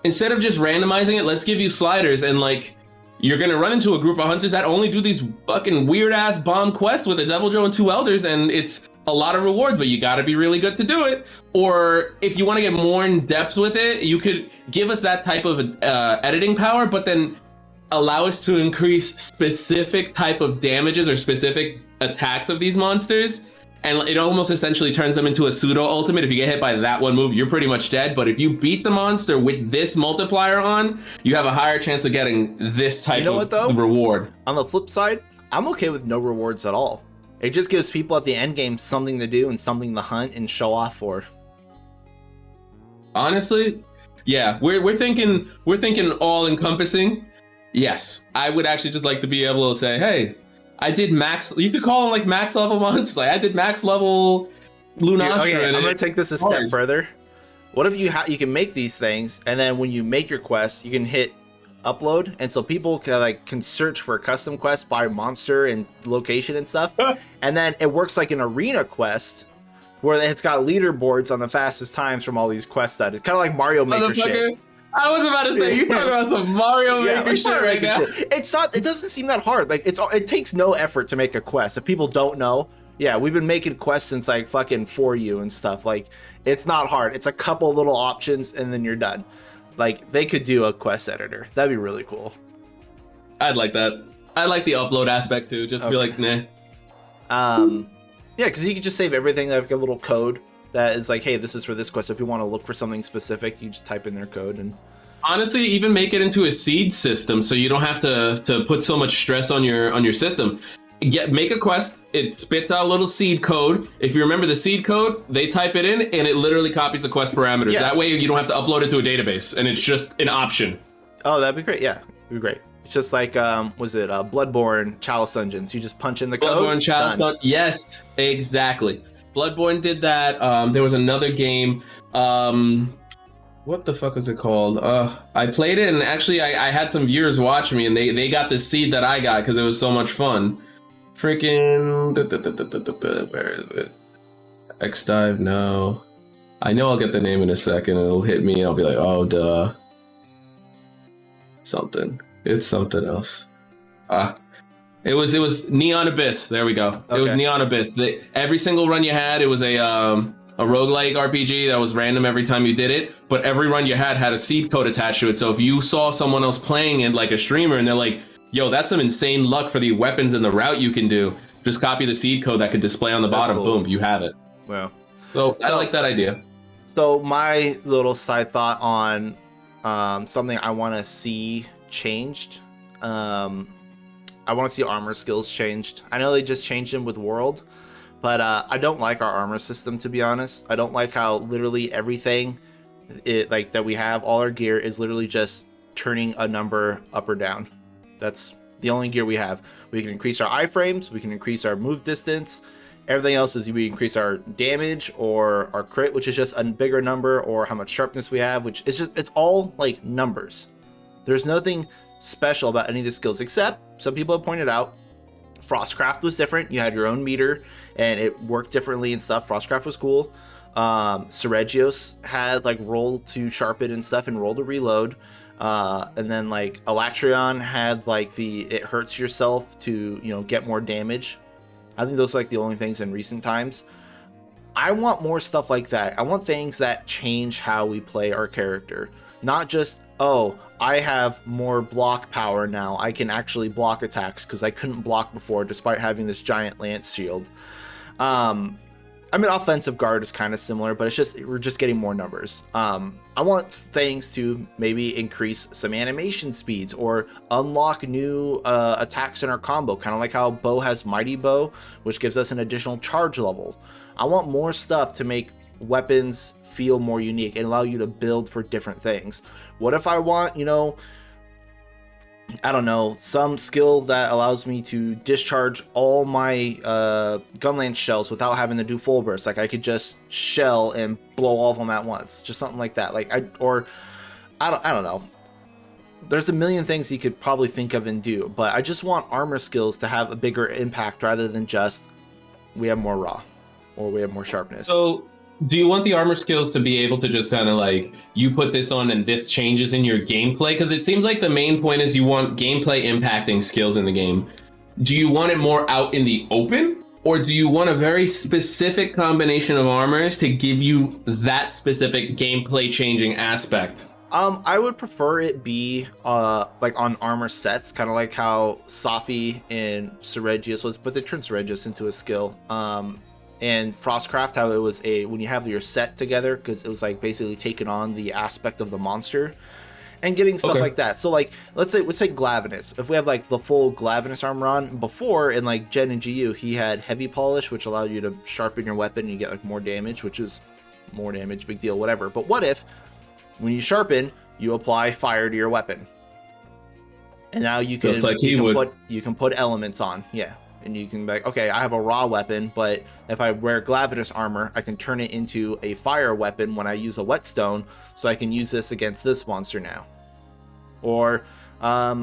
instead of just randomizing it, let's give you sliders. And like, you're gonna run into a group of hunters that only do these fucking weird ass bomb quests with a Devil Joe and 2 elders, and it's a lot of rewards, but you gotta be really good to do it. Or if you want to get more in depth with it, you could give us that type of editing power, but then allow us to increase specific type of damages or specific attacks of these monsters. And it almost essentially turns them into a pseudo ultimate. If you get hit by that one move, you're pretty much dead. But if you beat the monster with this multiplier on, you have a higher chance of getting this type of reward. On the flip side, I'm okay with no rewards at all. It just gives people at the end game something to do and something to hunt and show off for. Honestly, yeah, we're thinking all encompassing. Yes, I would actually just like to be able to say, hey, I did max. You could call them like max level monsters. Like, I did max level Lunastra. Okay, I'm gonna take this a step further. What if you can make these things, and then when you make your quest, you can hit upload, and so people can search for a custom quest by monster and location and stuff, and then it works like an arena quest where it's got leaderboards on the fastest times from all these quests. That it's kind of like Mario Maker shit. I was about to say, you talking about some Mario Maker shit right now. It's not. It doesn't seem that hard. Like it takes no effort to make a quest. If people don't know, we've been making quests since like fucking For You and stuff. Like, it's not hard. It's a couple little options and then you're done. Like, they could do a quest editor. That'd be really cool. I'd like that. I like the upload aspect too. Just to be like, nah. Yeah, because you can just save everything like a little code, that is like, hey, this is for this quest. If you want to look for something specific, you just type in their code. And honestly, even make it into a seed system so you don't have to put so much stress on your system. Make a quest, it spits out a little seed code. If you remember the seed code, they type it in and it literally copies the quest parameters. Yeah. That way you don't have to upload it to a database and it's just an option. Oh, that'd be great. Yeah, it'd be great. It's just like, was it Bloodborne Chalice Dungeons? You just punch in the code. Bloodborne Chalice Dungeons. Yes, exactly. Bloodborne did that. There was another game. What the fuck was it called? I played it and actually I had some viewers watch me and they got the seed that I got because it was so much fun. Freaking where is it? X Dive? No. I know I'll get the name in a second. It'll hit me. I'll be like, oh duh. Something. It's something else. It was Neon Abyss. There we go. Okay. It was Neon Abyss. Every single run you had, it was a roguelike RPG that was random every time you did it, but every run you had a seed code attached to it. So if you saw someone else playing it, like a streamer, and they're like, yo, that's some insane luck for the weapons and the route you can do, just copy the seed code that could display on the bottom. Cool. Boom, you have it. Wow. So I like that idea. So my little side thought on something I want to see changed. I want to see armor skills changed. I know they just changed them with World, but I don't like our armor system, to be honest. I don't like how literally everything that we have, all our gear is literally just turning a number up or down. That's the only gear we have. We can increase our iframes, we can increase our move distance. Everything else is we increase our damage or our crit, which is just a bigger number, or how much sharpness we have, which is just, it's all like numbers. There's nothing special about any of the skills, except some people have pointed out Frostcraft was different. You had your own meter and it worked differently and stuff. Frostcraft was cool. Seregios had like roll to sharpen and stuff and roll to reload. And then like Electrician had like it hurts yourself to, get more damage. I think those are like the only things in recent times. I want more stuff like that. I want things that change how we play our character. Not just, oh, I have more block power now. I can actually block attacks because I couldn't block before despite having this giant lance shield. I mean, offensive guard is kind of similar, but we're just getting more numbers. I want things to maybe increase some animation speeds or unlock new attacks in our combo, kind of like how Bow has Mighty Bow, which gives us an additional charge level. I want more stuff to make weapons feel more unique and allow you to build for different things. What if I want, I don't know, some skill that allows me to discharge all my gun lance shells without having to do full burst? Like I could just shell and blow all of them at once, just something like that. I don't know. There's a million things you could probably think of and do, but I just want armor skills to have a bigger impact rather than just we have more raw or we have more sharpness. So do you want the armor skills to be able to just kind of like, you put this on and this changes in your gameplay? Because it seems like the main point is you want gameplay impacting skills in the game. Do you want it more out in the open? Or do you want a very specific combination of armors to give you that specific gameplay changing aspect? I would prefer it be like on armor sets, kind of like how Safi and Seregios was, but they turned Seregios into a skill. And Frostcraft, how it was when you have your set together, because it was like basically taking on the aspect of the monster and getting stuff like that. So like, let's say Glavenus. If we have like the full Glavenus armor on, before in like Gen and GU, he had heavy polish, which allowed you to sharpen your weapon and you get like more damage, which is more damage, big deal, whatever. But what if when you sharpen, you apply fire to your weapon? And now you can, you can put elements on. Yeah. And you can be like, okay, I have a raw weapon, but if I wear Glavenus armor, I can turn it into a fire weapon when I use a whetstone, so I can use this against this monster now. Or, I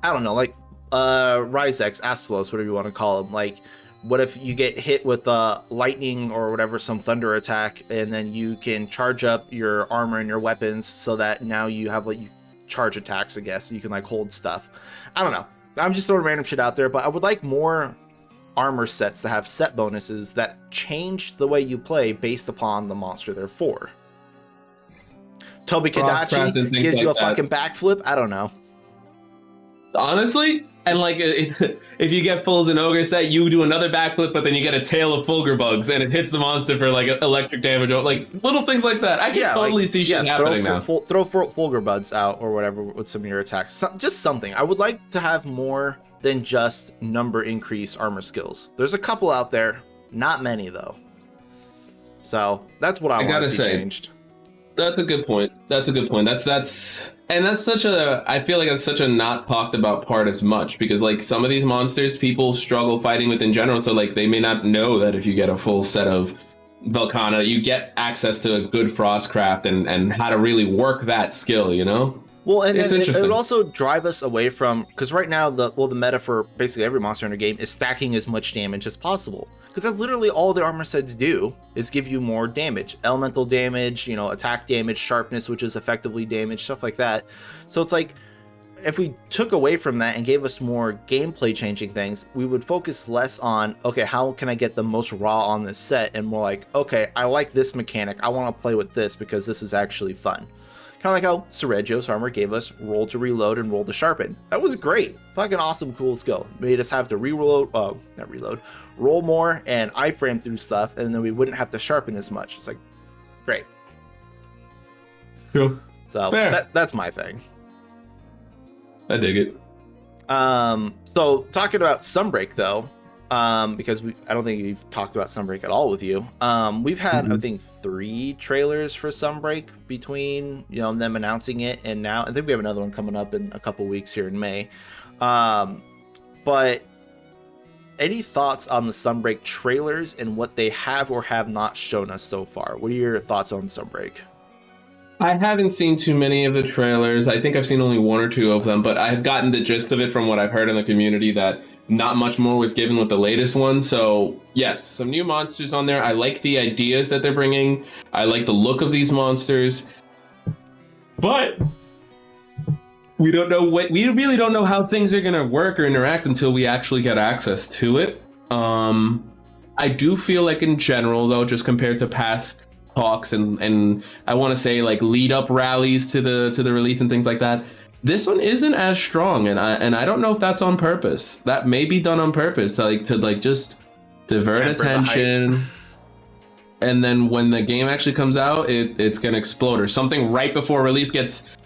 don't know, like Ryzex, Astalos, whatever you want to call them. Like, what if you get hit with lightning or whatever, some thunder attack, and then you can charge up your armor and your weapons so that now you have like charge attacks, I guess. You can like hold stuff. I don't know. I'm just throwing random shit out there, but I would like more armor sets to have set bonuses that change the way you play based upon the monster they're for. Tobi Kadachi gives you a fucking backflip. I don't know. Honestly, And like, if you get full as an ogre set, you do another backflip, but then you get a tail of fulgur bugs, and it hits the monster for like electric damage, or like little things like that. I can totally see shit happening now. Throw fulgur bugs out or whatever with some of your attacks. Just something. I would like to have more than just number increase armor skills. There's a couple out there, not many though. So that's what I want to see changed. That's a good point. That's such a, I feel like that's such a not talked about part as much, because like some of these monsters people struggle fighting with in general. So like they may not know that if you get a full set of Velkhana, you get access to a good Frostcraft and how to really work that skill, you know? Well, and it would also drive us away from, because right now the meta for basically every monster in a game is stacking as much damage as possible. Because that's literally all the armor sets do, is give you more damage. Elemental damage, attack damage, sharpness, which is effectively damage, stuff like that. So it's like, if we took away from that and gave us more gameplay changing things, we would focus less on, okay, how can I get the most raw on this set? And more like, okay, I like this mechanic. I want to play with this because this is actually fun. Kind of like how Sergio's armor gave us roll to reload and roll to sharpen. That was great. Fucking awesome, cool skill. Made us have to roll more and iframe through stuff, and then we wouldn't have to sharpen as much. It's like, great. Cool. So that's my thing. I dig it. So talking about Sunbreak though, because I don't think we've talked about Sunbreak at all with you. We've had I think 3 trailers for Sunbreak between them announcing it and now. I think we have another one coming up in a couple weeks here in May. But any thoughts on the Sunbreak trailers and what they have or have not shown us so far? What are your thoughts on Sunbreak? I haven't seen too many of the trailers. I think I've seen only 1 or 2 of them, but I've gotten the gist of it from what I've heard in the community that not much more was given with the latest one. So yes, some new monsters on there. I like the ideas that they're bringing. I like the look of these monsters, but we really don't know how things are going to work or interact until we actually get access to it. I do feel like in general though, just compared to past talks and I want to say like lead up rallies to the release and things like that, this one isn't as strong, and I don't know if that's on purpose. That may be done on purpose, to just divert attention, and then when the game actually comes out, it's gonna explode, or something right before release gets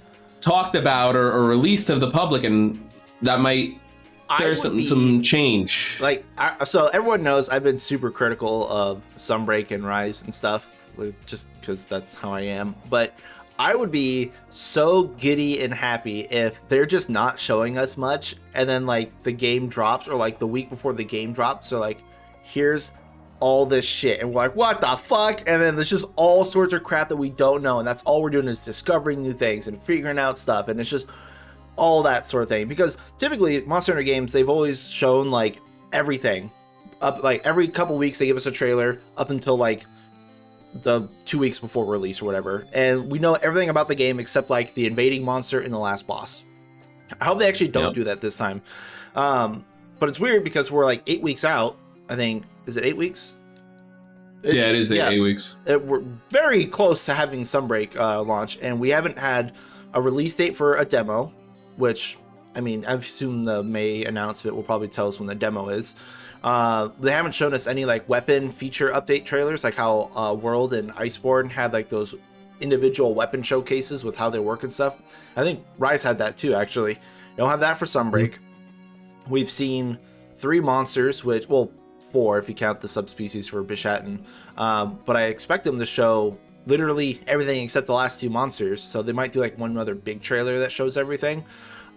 talked about or released to the public, and that might there's some change. So everyone knows I've been super critical of Sunbreak and Rise and stuff, just because that's how I am. But I would be so giddy and happy if they're just not showing us much, and then like the game drops, or like the week before the game drops, so like here's all this shit, and we're like, what the fuck? And then there's just all sorts of crap that we don't know, and that's all we're doing is discovering new things and figuring out stuff, and it's just all that sort of thing. Because typically Monster Hunter games, they've always shown like everything up, like every couple weeks they give us a trailer up until like the 2 weeks before release or whatever, and we know everything about the game except like the invading monster and the last boss. I hope they actually don't do that this time. But it's weird because we're like 8 weeks out. I think, is it 8 weeks? It is 8 weeks. We're very close to having Sunbreak launch, and we haven't had a release date for a demo, which, I mean, I assume the May announcement will probably tell us when the demo is. They haven't shown us any like weapon feature update trailers, like how World and Iceborne had like those individual weapon showcases with how they work and stuff. I think Rise had that too, actually. Don't have that for Sunbreak. We've seen 3 monsters, which, well, 4 if you count the subspecies for Bishaten. But I expect them to show literally everything except the last 2 monsters. So they might do like one other big trailer that shows everything.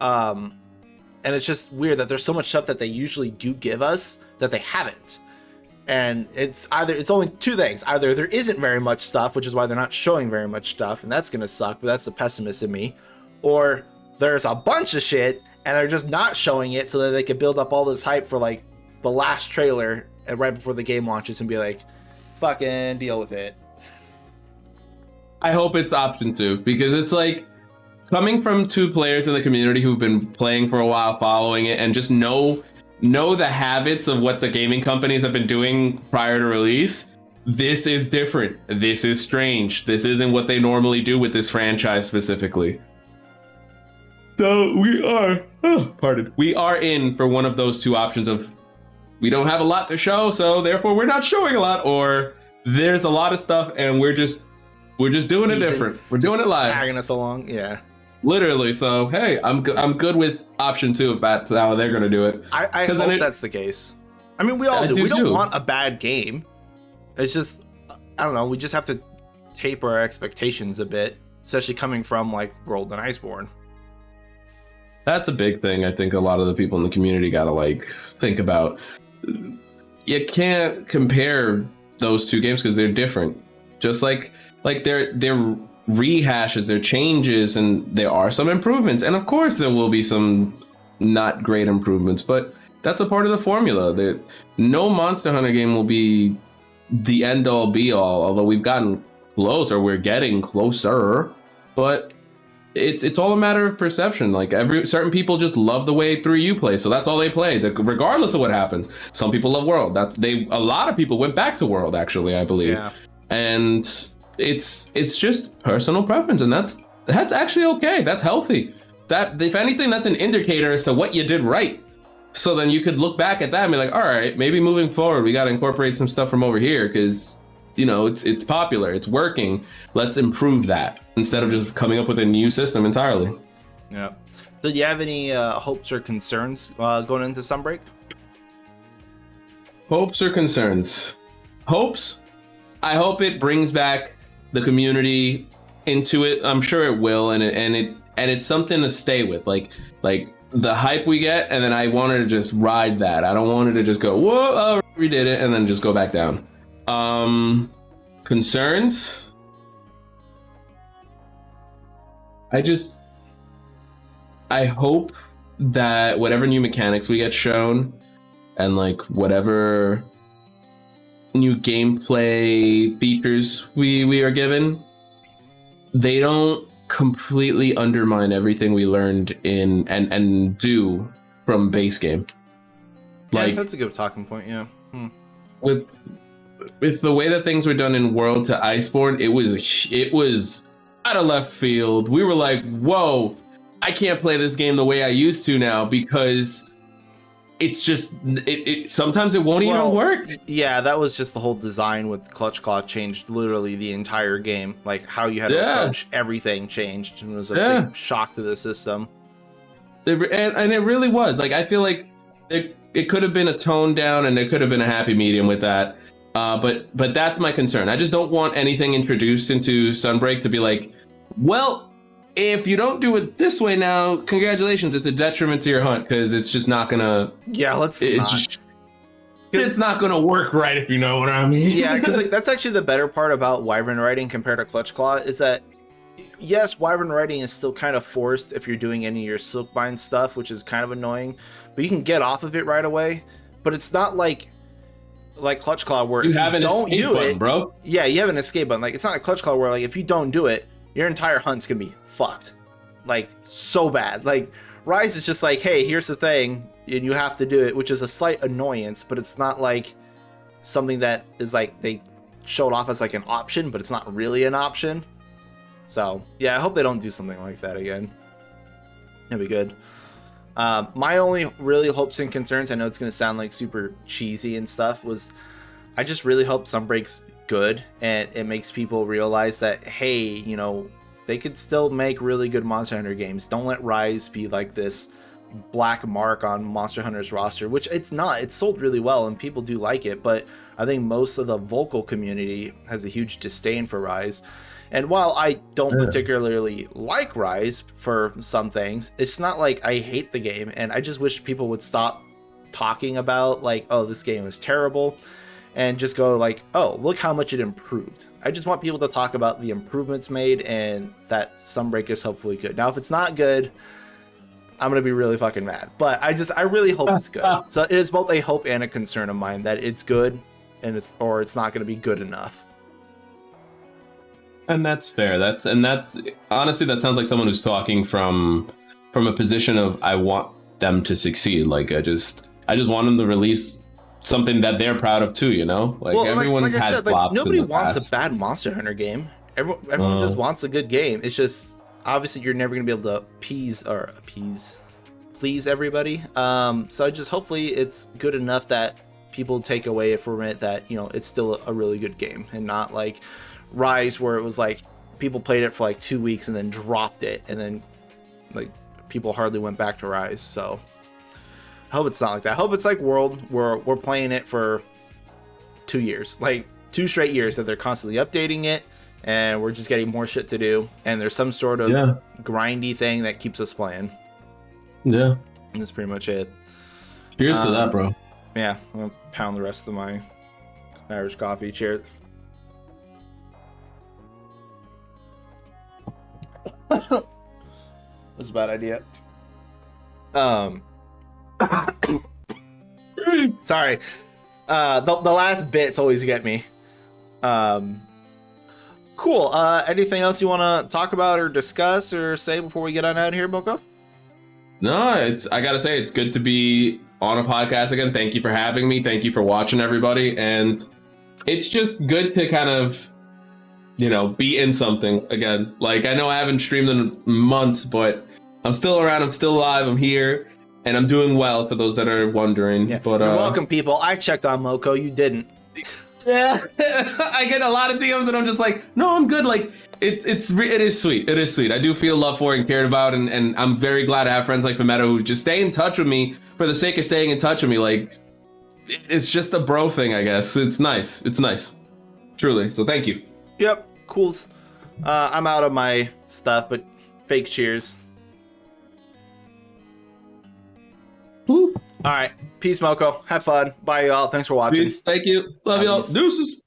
And it's just weird that there's so much stuff that they usually do give us that they haven't. And it's only 2 things. Either there isn't very much stuff, which is why they're not showing very much stuff, and that's going to suck, but that's the pessimist in me. Or there's a bunch of shit, and they're just not showing it so that they can build up all this hype for like the last trailer and right before the game launches and be like, fucking deal with it. I hope it's option 2, because it's like, coming from 2 players in the community who've been playing for a while, following it, and just know the habits of what the gaming companies have been doing prior to release, this is different. This is strange. This isn't what they normally do with this franchise specifically. So we are in for one of those two options of we don't have a lot to show, so therefore we're not showing a lot, or there's a lot of stuff and we're just doing it different. We're doing it live. Tagging us along, yeah. Literally, so hey, I'm good with option 2 if that's how they're gonna do it. I hope that's the case. I mean, we all do. We don't want a bad game. It's just, I don't know, we just have to taper our expectations a bit, especially coming from like World and Iceborne. That's a big thing. I think a lot of the people in the community gotta like think about. You can't compare those two games because they're different. Just like they're rehashes, they're changes, and there are some improvements. And of course there will be some not great improvements, but that's a part of the formula. No Monster Hunter game will be the end all be all, although we've gotten closer, we're getting closer, but it's all a matter of perception. Like certain people just love the way 3U plays, so that's all they play, regardless of what happens. Some people love World. A lot of people went back to World, actually, I believe. Yeah. And it's just personal preference, and that's actually okay. That's healthy. That, if anything, that's an indicator as to what you did right. So then you could look back at that and be like, all right, maybe moving forward, we got to incorporate some stuff from over here because, you know, it's popular, it's working. Let's improve that instead of just coming up with a new system entirely. Yeah. So do you have any hopes or concerns going into Sunbreak? Hopes or concerns? Hopes? I hope it brings back the community into it. I'm sure it will, and it's something to stay with. Like the hype we get, and then I wanted to just ride that. I don't want it to just go, whoa, we did it, and then just go back down. Concerns? I hope that whatever new mechanics we get shown, and like whatever new gameplay features we are given, they don't completely undermine everything we learned in and do from base game. Like, yeah, that's a good talking point. Yeah. With the way that things were done in World to Iceborne, it was out of left field. We were like, whoa, I can't play this game the way I used to now because it's just sometimes it won't even work. Yeah, that was just the whole design with Clutch Claw changed literally the entire game. Like how you had to approach everything changed, and it was a big shock to the system. And it really was. Like I feel like it could have been a toned down, and there could have been a happy medium with that. But that's my concern. I just don't want anything introduced into Sunbreak to be like, well, if you don't do it this way now, congratulations, it's a detriment to your hunt because it's just not gonna. Yeah, it's not gonna work right, if you know what I mean. Yeah, because like that's actually the better part about Wyvern riding compared to Clutch Claw is that yes, Wyvern riding is still kind of forced if you're doing any of your Silkbind stuff, which is kind of annoying, but you can get off of it right away. But it's not like Clutch Claw where you have an escape button, bro. Yeah, you have an escape button. Like it's not like Clutch Claw where like if you don't do it, your entire hunt's gonna be fucked, like so bad. Like Rise is just like, hey, here's the thing, and you have to do it, which is a slight annoyance, but it's not like something that is like they showed off as like an option, but it's not really an option. So yeah, I hope they don't do something like that again. That'd be good. My only really hopes and concerns, I know it's gonna sound like super cheesy and stuff, was I just really hope Sunbreak's good and it makes people realize that, hey, you know, they could still make really good Monster Hunter games. Don't let Rise be like this black mark on Monster Hunter's roster, which it's not. It's sold really well and people do like it, but I think most of the vocal community has a huge disdain for Rise. And while I don't particularly like Rise for some things, it's not like I hate the game, and I just wish people would stop talking about like, oh, this game is terrible, and just go like, oh, look how much it improved. I just want people to talk about the improvements made and that Sunbreak is hopefully good. Now, if it's not good, I'm going to be really fucking mad. But I really hope it's good. So it is both a hope and a concern of mine that it's good and it's not going to be good enough. And that's fair. That's honestly, that sounds like someone who's talking from a position of I want them to succeed. Like I just want them to release something that they're proud of too, you know? Like everyone's had flops. Nobody wants a bad Monster Hunter game. Everyone just wants a good game. It's just obviously you're never gonna be able to please everybody. So just hopefully it's good enough that people take away from it that, you know, it's still a really good game, and not like Rise, where it was like people played it for like 2 weeks and then dropped it, and then like people hardly went back to Rise. So I hope it's not like that. I hope it's like World, where we're playing it for 2 years, like 2 straight years, that they're constantly updating it, and we're just getting more shit to do, and there's some sort of grindy thing that keeps us playing. Yeah. And that's pretty much it. Cheers to that, bro. Yeah, I'll pound the rest of my Irish coffee. Cheers. That's a bad idea. Sorry. The last bits always get me. Cool. Anything else you want to talk about or discuss or say before we get on out of here, MoCo? No, I gotta say, it's good to be on a podcast again. Thank you for having me. Thank you for watching, everybody. And it's just good to kind of, you know, be in something again. Like, I know I haven't streamed in months, but I'm still around. I'm still alive. I'm here, and I'm doing well, for those that are wondering. Yeah. But you're welcome, people. I checked on MoCo. You didn't. Yeah. I get a lot of DMs, and I'm just like, no, I'm good. Like, it is sweet. It is sweet. I do feel loved for and cared about, and I'm very glad to have friends like Phemeto who just stay in touch with me for the sake of staying in touch with me. Like, it's just a bro thing, I guess. It's nice. It's nice. Truly. So thank you. Yep. Cools. I'm out of my stuff, but fake cheers. Woo. All right. Peace, MoCo. Have fun. Bye, y'all. Thanks for watching. Peace. Thank you. Love y'all. Deuces.